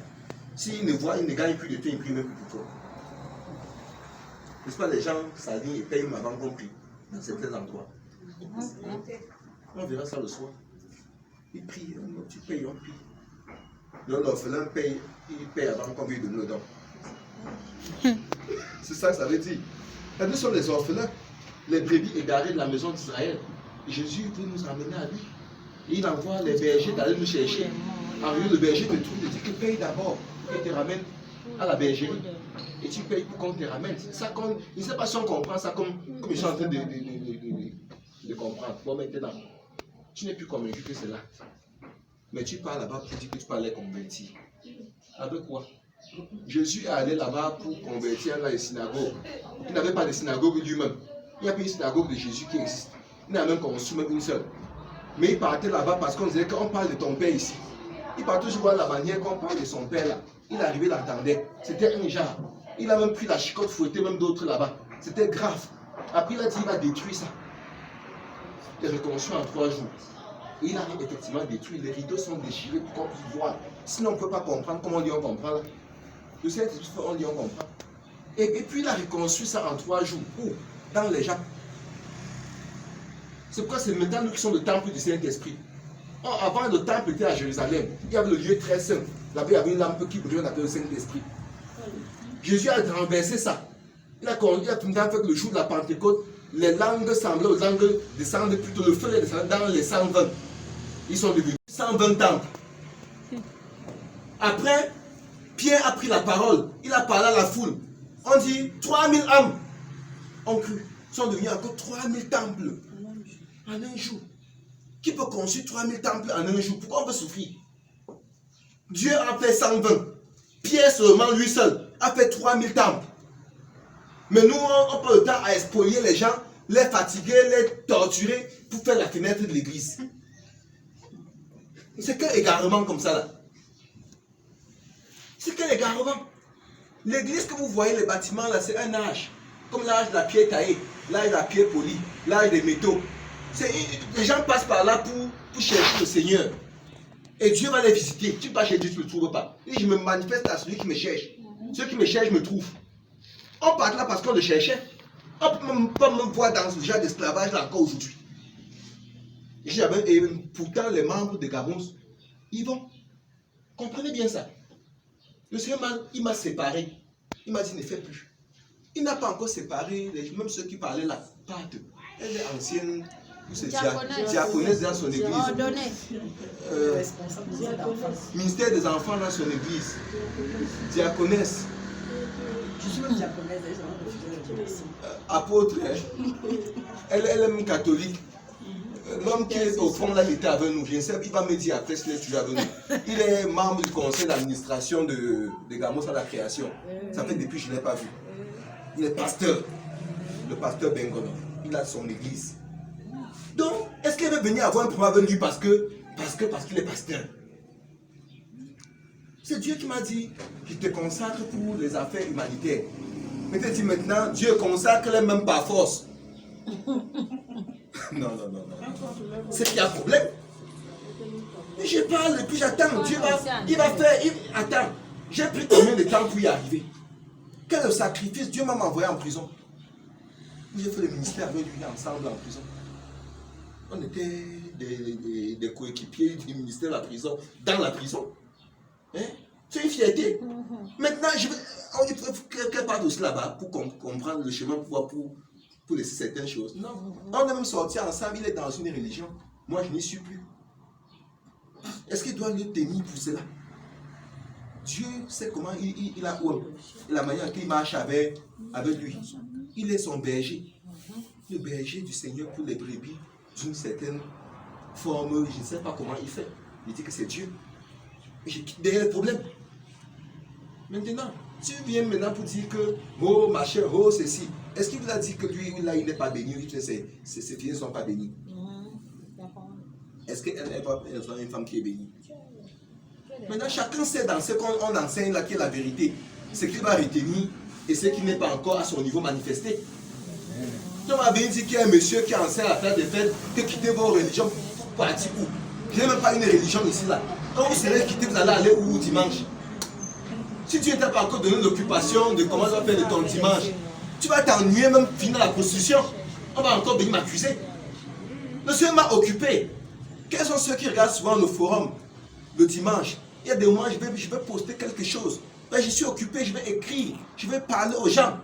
S'il ne voit, il ne gagne plus de temps, il ne prie même plus pour toi. N'est-ce pas, les gens s'alignent et payent avant qu'on prie dans certains endroits. On verra ça le soir. Il prie, tu payes, on prie. L'orphelin paye, il paye avant qu'on lui donne le don. C'est ça que ça veut dire. Nous sommes les orphelins, les brebis égarées de la maison d'Israël. Jésus veut nous amener à lui. Et il envoie les bergers d'aller nous chercher. En lieu, le berger te trouve, il dit que paye d'abord et te ramène à la bergerie. Et tu payes pour qu'on te ramène. Ça, je ne sais pas si on comprend ça comme je suis en train de comprendre. Bon, maintenant, tu n'es plus convaincu que c'est là. Mais tu pars là-bas pour dire que tu peux les convertir. Avec quoi? Jésus est allé là-bas pour convertir dans les synagogues. Il n'avait pas de synagogue lui-même. Il n'y a pas une synagogue de Jésus qui existe. Il n'a même construit même une seule. Mais il partait là-bas parce qu'on disait qu'on parle de ton père ici. Il partait toujours voir la manière qu'on parle de son père là. Il arrivait, il attendait. C'était un genre. Il a même pris la chicotte, fouetté même d'autres là-bas. C'était grave. Après, il a dit il va détruire ça. Il est reconstruit en 3 jours. Et il a effectivement détruit. Les rideaux sont déchirés pour qu'on puisse voir. Sinon, on ne peut pas comprendre. Comment on dit on comprend là? Le Saint-Esprit, on dit on comprend. Et puis, il a reconstruit ça en 3 jours. Où? Dans les Jacques. C'est pourquoi c'est maintenant nous qui sommes le temple du Saint-Esprit. Avant, le temple était à Jérusalem. Il y avait le lieu très saint. Là-bas, il y avait une lampe qui brûlait, on appelait le Saint-Esprit. Jésus a renversé ça. Il a fait que le jour de la Pentecôte, les langues semblaient aux langues descendre plutôt, le feu les descendait dans les 120. Ils sont devenus 120 temples. Après, Pierre a pris la parole. Il a parlé à la foule. On dit 3000 âmes ont cru. Ils sont devenus encore 3000 temples en un jour. Qui peut construire 3000 temples en un jour? Pourquoi on peut souffrir? Dieu a fait 120. Pierre seulement, lui seul, a fait 3000 temples. Mais nous, on prend le temps à spolier les gens, les fatiguer, les torturer pour faire la fenêtre de l'église. C'est quel égarement comme ça là? C'est quel égarement? L'église que vous voyez, les bâtiments là, c'est un âge. Comme l'âge de la pierre taillée, l'âge de la pierre polie, l'âge des métaux. Les gens passent par là pour chercher le Seigneur. Et Dieu va les visiter. Tu vas chez Dieu, tu ne le trouves pas. Et je me manifeste à celui qui me cherche. Ceux qui me cherchent me trouvent. On part là parce qu'on le cherchait. On ne peut pas me voir dans ce genre d'esclavage là encore aujourd'hui. Et pourtant, les membres de Gabon, ils vont. Comprenez bien ça. Le Seigneur, il m'a séparé. Il m'a dit, ne fais plus. Il n'a pas encore séparé, même ceux qui parlaient là. Pâte. Elle est ancienne. Diaconesse dans son église. Ministère des enfants dans son église. Diaconesse. Je suis même diaconesse. Apôtre. Elle est même catholique. L'homme qui est au fond là, il était avec nous. Je ne sais pas, il va me dire après s'il est toujours avec nous. Il est membre du conseil d'administration de Gamos à la création. Ça fait depuis que je ne l'ai pas vu. Il est pasteur. Le pasteur Bengono. Il a son église. Donc, est-ce qu'il veut venir avoir un problème avec lui parce qu'il est pasteur? C'est Dieu qui m'a dit qu'il te consacre pour les affaires humanitaires. Mais tu dis maintenant, Dieu consacre les mêmes par force. Non. C'est qu'il y a un problème. Et je parle et puis j'attends. Dieu va faire. Attends, j'ai pris combien de temps pour y arriver? Quel sacrifice? Dieu m'a envoyé en prison. J'ai fait le ministère avec lui ensemble en prison. On était des coéquipiers du ministère de la prison, dans la prison. Hein? C'est une fierté. Maintenant, il faut qu'elle parte aussi là-bas pour comprendre le chemin, pour laisser certaines choses. Non. On est même sortis ensemble, il est dans une religion. Moi, je n'y suis plus. Est-ce qu'il doit le tenir pour cela? Dieu sait comment il a la manière qu'il marche avec lui. Il est son berger. Le berger du Seigneur pour les brebis d'une certaine forme. Je ne sais pas comment il fait. Il dit que c'est Dieu. Et j'ai quitté derrière le problème. Maintenant, tu viens maintenant pour dire que, oh machin, oh ceci. Est-ce qu'il vous a dit que lui, là, il n'est pas béni? Ses filles ne sont pas bénies. est-ce qu'elle va être une femme qui est bénie? Maintenant, chacun sait dans ce qu'on enseigne là qui est la vérité. Ce qu'il va retenir et ce qui n'est pas encore à son niveau manifesté. On m'a bien dit qu'il y a un monsieur qui enseigne à faire des fêtes, que quittez vos religions pour partir où? Je n'ai même pas une religion ici là. Quand vous serez quitté, vous allez aller où dimanche? Si tu n'étais pas encore donné l'occupation de comment tu vas faire de ton dimanche, tu vas t'ennuyer même finir la prostitution. On va encore venir m'accuser. Le Seigneur m'a occupé. Quels sont ceux qui regardent souvent le forum le dimanche? Il y a des moments, je vais poster quelque chose. Ben, je suis occupé, je vais écrire, je vais parler aux gens.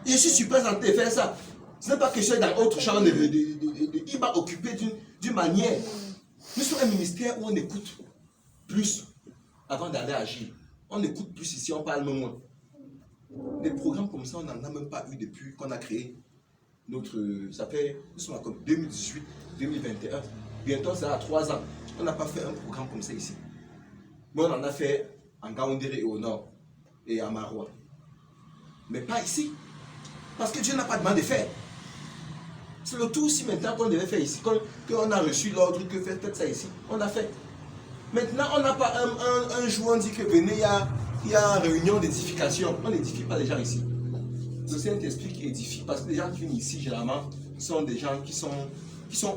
Je suis super en train de faire ça. Ce n'est pas que je suis dans autre chambre. Il m'a occupé d'une manière. Nous sommes un ministère où on écoute plus avant d'aller agir. On écoute plus ici, on parle moins. Des programmes comme ça, on n'en a même pas eu depuis qu'on a créé notre... Ça fait, nous sommes comme 2018, 2021. Bientôt, ça a 3 ans. On n'a pas fait un programme comme ça ici. Mais on en a fait en Gaoundéré et au nord, et à Marois. Mais pas ici. Parce que Dieu n'a pas demandé de faire. C'est le tout aussi maintenant qu'on devait faire ici. Qu'on a reçu l'ordre que faites ça ici. On a fait. Maintenant, on n'a pas un jour, on dit que venez, il y a réunion d'édification. On n'édifie pas les gens ici. Le Saint-Esprit qui édifie, parce que les gens qui viennent ici, généralement, sont des gens qui sont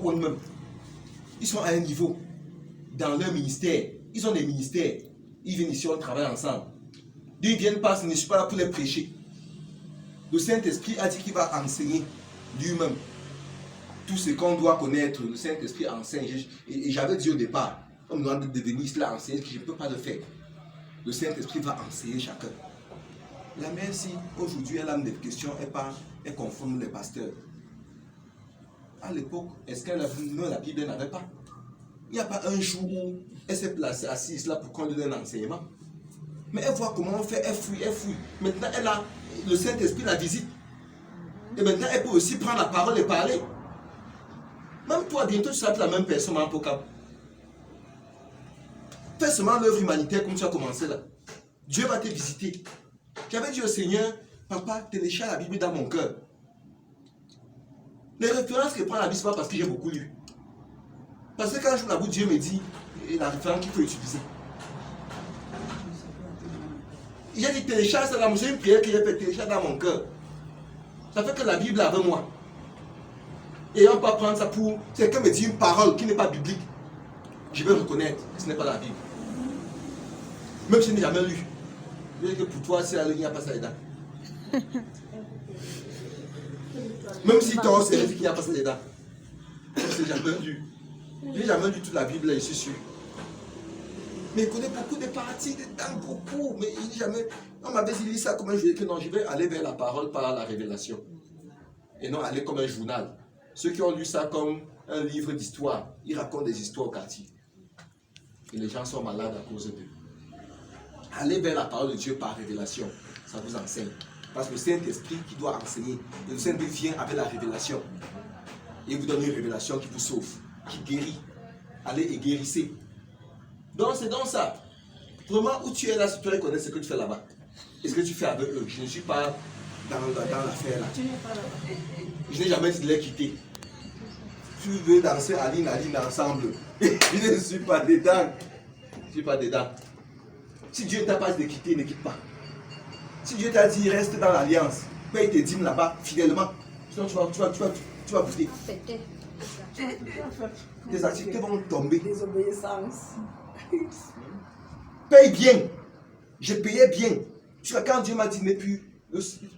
eux-mêmes. Ils sont à un niveau. Dans leur ministère. Ils ont des ministères. Ils viennent ici, on travaille ensemble. Ils ne viennent pas, je ne suis pas là pour les prêcher. Le Saint-Esprit a dit qu'il va enseigner lui-même tout ce qu'on doit connaître. Le Saint-Esprit enseigne. Et j'avais dit au départ, on me demande de venir ici là enseigner, que je ne peux pas le faire. Le Saint-Esprit va enseigner chacun. La mère, si aujourd'hui elle a des questions, elle confirme les pasteurs. À l'époque, est-ce qu'elle a vu? Non, la Bible n'avait pas. Il n'y a pas un jour où elle s'est placée assise là pour qu'on lui donne un enseignement. Mais elle voit comment on fait, elle fouille, elle fouille. Maintenant, elle a le Saint-Esprit la visite. Et maintenant, elle peut aussi prendre la parole et parler. Même toi, bientôt, tu seras la même personne en Pokap. Fais seulement l'œuvre humanitaire comme tu as commencé là. Dieu va te visiter. J'avais dit au Seigneur, papa, télécharge la Bible dans mon cœur. Les références que prend la Bible, ce n'est pas parce que j'ai beaucoup lu. Parce que quand je la bouche, Dieu me dit la référence qu'il faut utiliser. J'ai dit télécharge ça dans mon cœur, une prière que j'ai fait télécharge dans mon cœur. Ça fait que la Bible est avec moi. Et on ne peut pas prendre ça pour... Si quelqu'un me dit une parole qui n'est pas biblique, je vais reconnaître que ce n'est pas la Bible. Même si je n'ai jamais lu. Je veux dire que pour toi, c'est la ligne, il n'y a pas ça dedans. Même si toi, c'est qu'il n'y a pas ça dedans. Je n'ai jamais lu. Je n'ai jamais lu toute la Bible, là, je suis sûr. Mais il connaît beaucoup de parties dedans, beaucoup. Mais il jamais... On m'avait dit ça comme un jeu, que non, je vais aller vers la parole par la révélation. Et non aller comme un journal. Ceux qui ont lu ça comme un livre d'histoire, ils racontent des histoires au quartier. Et les gens sont malades à cause d'eux. Allez vers la parole de Dieu par révélation. Ça vous enseigne. Parce que le Saint-Esprit qui doit enseigner. Et le Saint-Esprit vient avec la révélation. Et vous donne une révélation qui vous sauve, qui guérit. Allez et guérissez. Donc c'est dans ça. Vraiment, où tu es là, si tu reconnais ce que tu fais là-bas. Et ce que tu fais avec eux. Je ne suis pas dans l'affaire là. Je n'ai jamais dit de les quitter. Tu veux danser Aline ensemble. Je ne suis pas dedans. Je ne suis pas dedans. Si Dieu ne t'a pas dit de quitter, ne quitte pas. Si Dieu t'a dit reste dans l'alliance, paye tes dîmes là-bas fidèlement. Sinon tu vas bouger. Tes activités vont tomber. Désobéissance. Paye bien. Je payais bien. Jusqu'à quand Dieu m'a dit ne plus.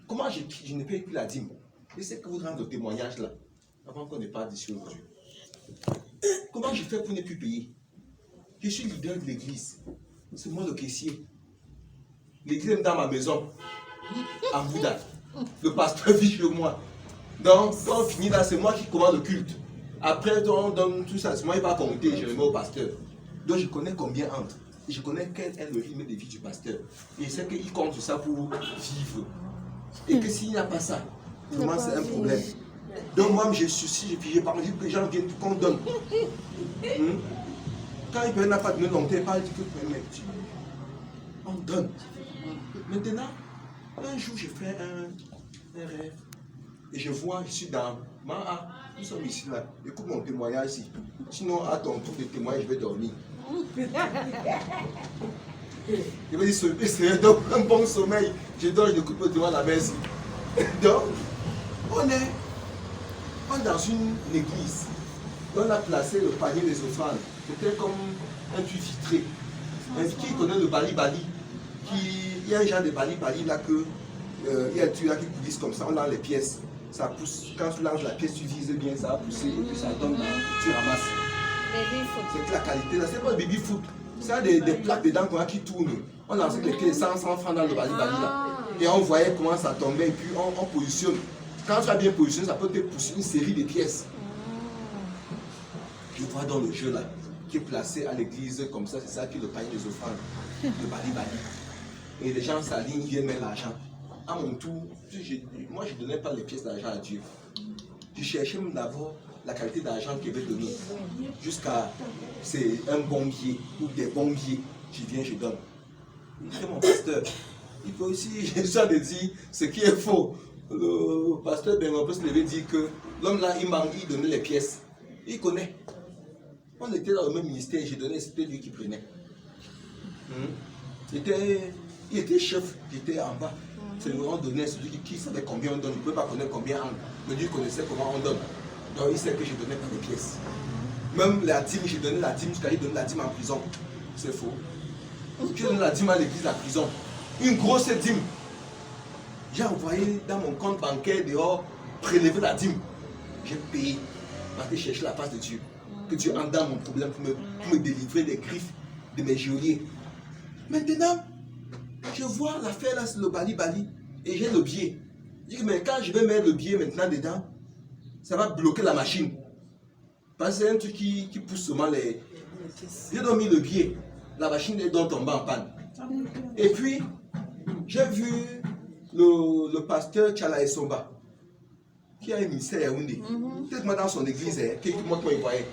Comment je ne paye plus la dîme? Et c'est que vous rendez le témoignage là. Avant qu'on n'ait pas d'ici aujourd'hui. Comment je fais pour ne plus payer? Je suis leader de l'église. C'est moi le caissier. L'église est dans ma maison. En Bouddha. Le pasteur vit chez moi. Donc, quand on finit là, c'est moi qui commande le culte. Après, on donne tout ça. C'est moi qui va compter. Je remets au pasteur. Donc, je connais combien entre. Et je connais quel est le rythme de vie du pasteur. Et je sais qu'il compte sur ça pour vivre. Et que s'il n'y a pas ça, vraiment, c'est un problème. Donc, moi, je suis si je parle, que les gens viennent tout qu'on donne. Quand il n'a pas donné longtemps, il parle du que on donne. Maintenant, un jour, je fais un rêve. Et je vois, je suis dans nous sommes ici là. Écoute mon témoignage ici. Sinon, à ton tour de témoignage, je vais dormir. Il va dire, c'est un bon sommeil. Je dors, je n'écoute pas devant la messe. Donc, on est dans une église. On a placé le panier des offrandes. C'était comme un puits vitré. Qui connaît le bali-bali? Il y a un genre de bali-bali là que il y a un tuyau là qui glisse comme ça, on lance les pièces. Ça pousse. Quand tu lances la pièce, tu vises bien, ça va pousser et puis ça donne, tu ramasses. C'est que la qualité là, c'est pas le baby foot. Ça a des plaques dedans qui tournent. On lançait les pièces 100 francs dans le bali-bali là. Et on voyait comment ça tombait et puis on positionne. Quand tu as bien positionné, ça peut te pousser une série de pièces. Je vois dans le jeu là, qui est placé à l'église comme ça, c'est ça qui est le panier des offrandes, le bali-bali. Et les gens s'alignent, ils viennent mettre l'argent. À mon tour, moi je ne donnais pas les pièces d'argent à Dieu. Je cherchais d'abord la qualité d'argent qu'il veut donner. Jusqu'à c'est un bon billet ou des bons billets, je viens, je donne. C'est mon pasteur. Il faut aussi, j'ai besoin de dire ce qui est faux. Le pasteur Benoît peut se lever et dire que l'homme là, il donnait les pièces. Il connaît. On était dans le même ministère, j'ai donné, c'était lui qui prenait. Il était chef, j'étais en bas. C'est nous on donnait, celui qui savait combien on donne. Il ne peut pas connaître combien on donne. Mais lui connaissait comment on donne. Donc il sait que je ne donnais pas les pièces. Même la dîme, j'ai donné la dîme jusqu'à il donner la dîme en prison. C'est faux. J'ai donné la dîme à l'église, la prison. Une grosse dîme. J'ai envoyé dans mon compte bancaire dehors, prélever la dîme. J'ai payé. Parce que je cherchais la face de Dieu. Que Dieu entre dans mon problème pour me délivrer des griffes de mes geôliers. Maintenant, je vois l'affaire là, c'est le bali-bali. Et j'ai le billet. Je dis, mais quand je vais mettre le billet maintenant dedans, ça va bloquer la machine. Parce que c'est un truc qui pousse seulement les... J'ai donc mis le billet. La machine est donc tombée en panne. Et puis, j'ai vu le pasteur Tchala Essomba, qui a un ministère à Yaoundé. Peut-être moi dans son église, moi il voyait.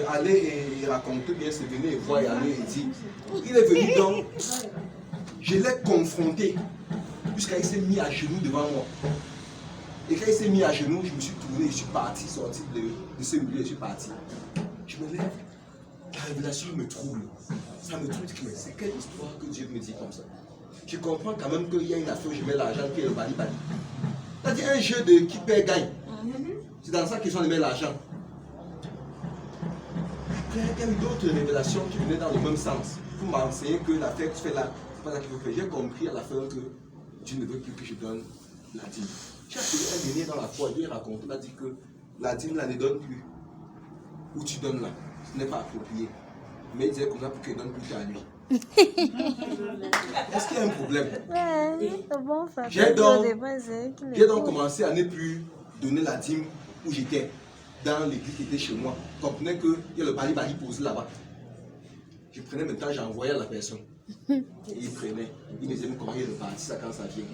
Aller et raconter bien, c'est venir et voir et aller et dire. Il est venu donc, je l'ai confronté jusqu'à il s'est mis à genoux devant moi. Et quand il s'est mis à genoux, je me suis tourné, je suis parti, sorti de ce milieu, je suis parti. Je me lève, la révélation me trouble. Ça me trouble, mais c'est quelle histoire que Dieu me dit comme ça? Je comprends quand même qu'il y a une affaire où je mets l'argent qui est le bali-bali. C'est-à-dire un jeu de qui perd gagne. C'est dans ça qu'ils sont de mettre l'argent. Après, il y a eu d'autres révélations qui venaient dans le même sens. Pour m'enseigner que l'affaire que tu fais là, c'est pas ça qu'il faut faire. J'ai compris à la fin que Dieu ne veut plus que je donne la dîme. J'ai appelé un aîné dans la foi, il raconte, il a dit que la dîme là ne donne plus. Où tu donnes là, ce n'est pas approprié. Mais il disait comme ça pour qu'il donne plus à lui. Est-ce qu'il y a un problème? J'ai donc commencé à ne plus donner la dîme où j'étais, dans l'église qui était chez moi. Je comprenais qu'il y a le bali-bali posé là-bas. Je prenais maintenant, j'envoyais à la personne. Et il prenait. Il me disait comment il est reparti ça quand ça vient.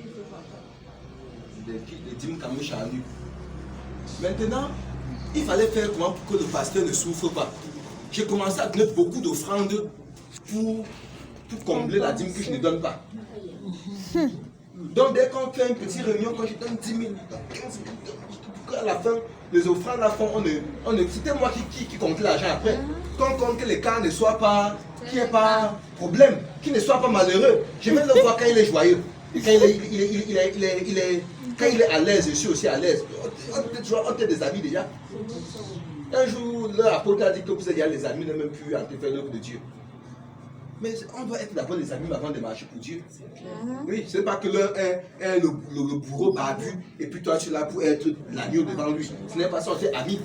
Les dîmes quand même charnues. Maintenant, il fallait faire comment pour que le pasteur ne souffre pas. J'ai commencé à donner beaucoup d'offrandes pour combler la dîme que je ne donne pas. Donc dès qu'on fait une petite réunion, quand je donne 10 000, 15 000, à la fin, les offrandes à la fin, c'était moi qui comptais l'argent après. Qu'on compte que les cas ne soient pas, qu'il n'y ait pas problème, qu'il ne soit pas malheureux. Je vais le voir quand il est joyeux. Et quand il est à l'aise, je suis aussi à l'aise. On était des amis déjà. Un jour, l'apôtre a dit que vous êtes déjà les amis, ne même plus en te faire l'œuvre de Dieu. Mais on doit être d'abord les amis avant de marcher pour Dieu. Oui, ce n'est pas que l'un est le bourreau barbu et puis toi tu es là pour être l'agneau devant lui. Ce n'est pas ça, on est amis.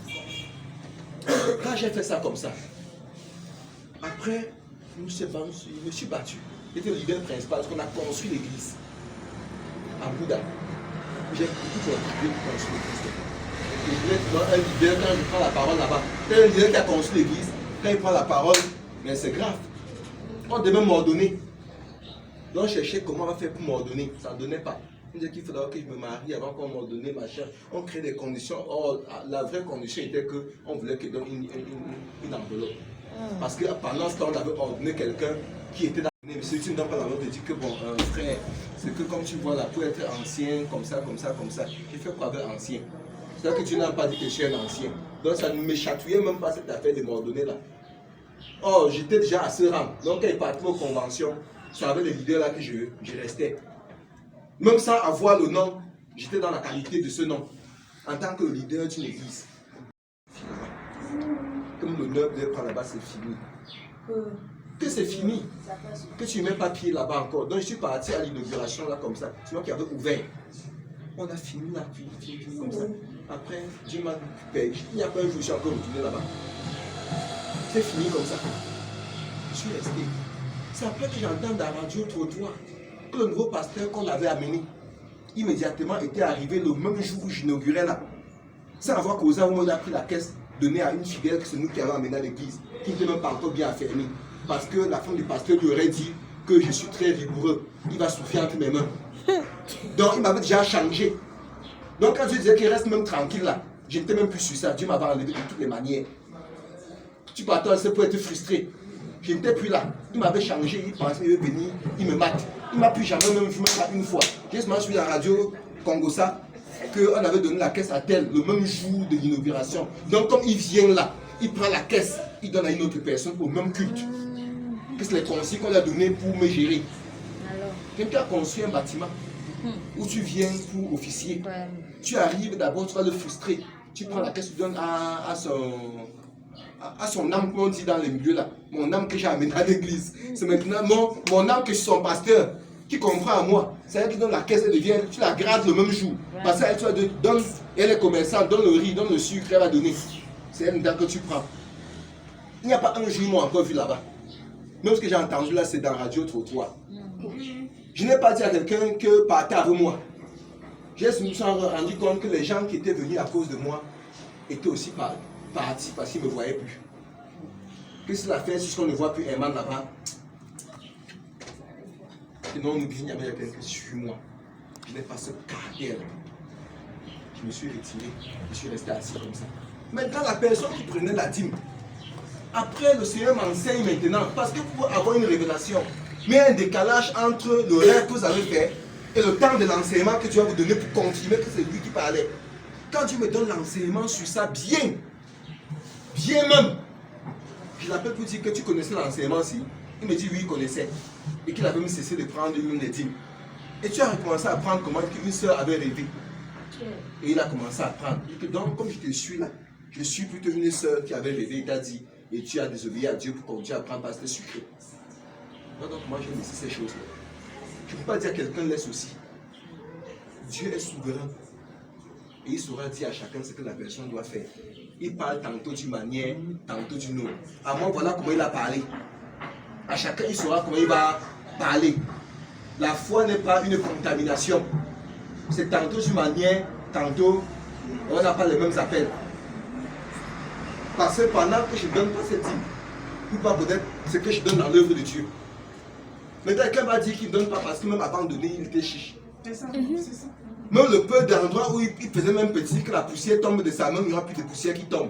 Quand j'ai fait ça comme ça, après, je me suis battu. J'étais le leader principal parce qu'on a construit l'église à Bouddha. J'ai beaucoup contribué pour construire l'église. Un leader, quand je prends la parole là-bas, c'est un leader qui a construit l'église, quand il prend la parole, mais c'est grave. On devait m'ordonner. Donc, je cherchais comment on va faire pour m'ordonner. Ça ne donnait pas. On disait qu'il faudrait que je me marie avant qu'on m'ordonne, machin. On crée des conditions. Or, la vraie condition était qu'on voulait qu'il donne une enveloppe. Parce que pendant ce temps, on avait ordonné quelqu'un qui était dans mais si tu ne donnes pas l'enveloppe, tu dis que bon, frère, c'est que comme tu vois là, pour être ancien, comme ça. J'ai fait quoi avec ancien? C'est-à-dire que tu n'as pas dit que je suis un ancien. Donc ça ne me chatouillait même pas cette affaire de m'ordonner là. Oh, j'étais déjà à ce rang. Donc quand il partait aux conventions, c'est avec les leaders là que je restais. Même sans avoir le nom, j'étais dans la qualité de ce nom. En tant que leader d'une église. Comme l'honneur de prendre là-bas, c'est fini. Que c'est fini. Que tu ne mets pas pied là-bas encore. Donc je suis parti à l'inauguration là comme ça. C'est moi qui avais ouvert. On a fini là, fini comme ça. Après, Dieu m'a payé. Il n'y a pas un jour, je suis encore retourné là-bas. C'est fini comme ça. Je suis resté. C'est après que j'entends dans la radio trottoir que le nouveau pasteur qu'on avait amené, immédiatement était arrivé le même jour où j'inaugurais là. Sans avoir causé, on a pris la caisse donnée à une fidèle que c'est nous qui avons amené à l'église, qui n'était même pas encore bien affermie. Parce que la femme du pasteur lui aurait dit que je suis très rigoureux. Il va souffrir entre mes mains. Donc il m'avait déjà changé. Donc quand Dieu disait qu'il reste même tranquille là, je n'étais même plus sur ça. Dieu m'avait enlevé de toutes les manières. Tu partais c'est pour être frustré. Je n'étais plus là. Il m'avait changé, il pensait qu'il veut venir, il me mate. Il ne m'a plus jamais même vu, même pas une fois. J'ai seulement suivi la radio Congosa qu'on avait donné la caisse à tel le même jour de l'inauguration. Donc comme il vient là, il prend la caisse, il donne à une autre personne au même culte. Que c'est les consignes qu'on a donné pour me gérer. Quelqu'un a construit un bâtiment où tu viens pour officier. Tu arrives d'abord, tu vas le frustrer. Tu prends la caisse, tu donnes à son âme, comme on dit dans les milieux là. Mon âme que j'ai amené à l'église. C'est maintenant mon âme que je suis son pasteur, qui comprend à moi. C'est-à-dire qu'il donne la caisse, elle devient, tu la grades le même jour. Parce qu'elle donne, elle est commerçante, donne le riz, donne le sucre, elle va donner. C'est elle que tu prends. Il n'y a pas un jour, ils m'ont encore vu là-bas. Même ce que j'ai entendu là, c'est dans la radio trottoir. Je n'ai pas dit à quelqu'un que partez avec moi. J'ai me suis rendu compte que les gens qui étaient venus à cause de moi étaient aussi partis parce qu'ils ne me voyaient plus. Que si la fête, si on ne voit plus Herman là-bas, et non, on oublie, il y avait quelqu'un qui suit moi. Je n'ai pas ce caractère. Je me suis retiré, je suis resté assis comme ça. Maintenant, la personne qui prenait la dîme, après le Seigneur m'enseigne maintenant, parce que pour avoir une révélation, mais un décalage entre le rêve que vous avez fait et le temps de l'enseignement que tu vas vous donner pour confirmer que c'est lui qui parlait. Quand Dieu me donne l'enseignement sur ça, bien même, je l'appelle pour dire que tu connaissais l'enseignement si. Il me dit oui, il connaissait. Et qu'il avait même cessé de prendre une des dîmes. Et tu as recommencé à apprendre comment une soeur avait rêvé. Et il a commencé à apprendre. Donc, comme je te suis là, je suis plutôt une soeur qui avait rêvé et t'a dit, et tu as désobéi à Dieu pour continuer à apprendre parce que c'est sucré. Donc moi je laisse ces choses-là. Je ne peux pas dire à quelqu'un laisse aussi. Dieu est souverain. Et il saura dire à chacun ce que la personne doit faire. Il parle tantôt d'une manière, tantôt d'une autre. À moi, voilà comment il a parlé. À chacun, il saura comment il va parler. La foi n'est pas une contamination. C'est tantôt d'une manière, tantôt, on n'a pas les mêmes appels. Parce que pendant que je ne donne pas cette dîme, ou pas peut-être ce que je donne dans l'œuvre de Dieu. Mais quelqu'un va dire qu'il ne donne pas parce que même abandonné, il était chiche. C'est ça, c'est ça. Même le peu d'endroits où il faisait même petit, que la poussière tombe de sa main, il n'y aura plus de poussière qui tombe.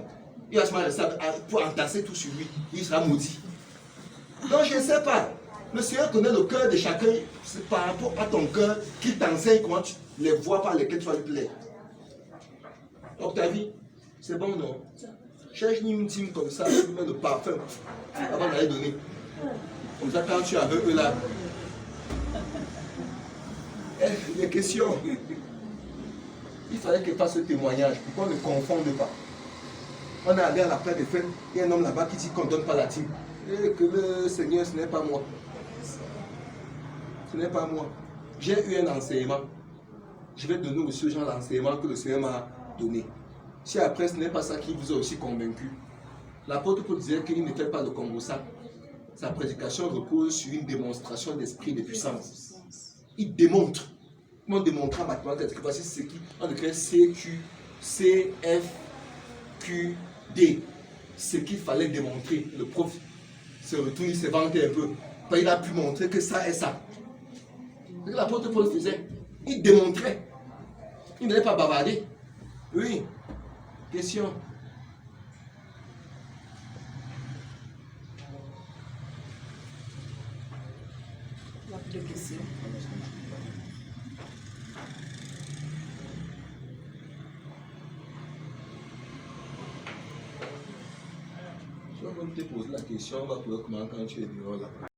Il va se mettre ça pour entasser tout sur lui. Il sera maudit. Donc je ne sais pas. Le Seigneur connaît le cœur de chacun. C'est par rapport à ton cœur qu'il t'enseigne comment tu les voies par lesquelles tu vas lui plaire. Octavie, c'est bon non? Cherche une team comme ça, tu mets le parfum avant d'aller donner. Comme ça, quand tu es avec eux là, les questions. Il fallait qu'elle fasse ce témoignage pour qu'on ne confonde pas. On est allé à la plaine des fêtes, il y a un homme là-bas qui dit qu'on ne donne pas la dîme. Et que le Seigneur, ce n'est pas moi. Ce n'est pas moi. J'ai eu un enseignement. Je vais donner aussi aux gens l'enseignement que le Seigneur m'a donné. Si après ce n'est pas ça qui vous a aussi convaincu. L'apôtre Paul disait qu'il ne fait pas le Congosa. Sa prédication repose sur une démonstration d'esprit de puissance. Il démontre. Comment démontrer en mathématiques? Voici ce qui on écrit CQ, CFQD. Ce qu'il fallait démontrer. Le prof se retourne, il s'est vanté un peu. Il a pu montrer que ça est ça. Ce que l'apôtre Paul faisait, il démontrait. Il n'allait pas bavarder. Oui. Question. Il n'y a plus de questions. te poser la question, on va pouvoir comment quand tu es dehors là.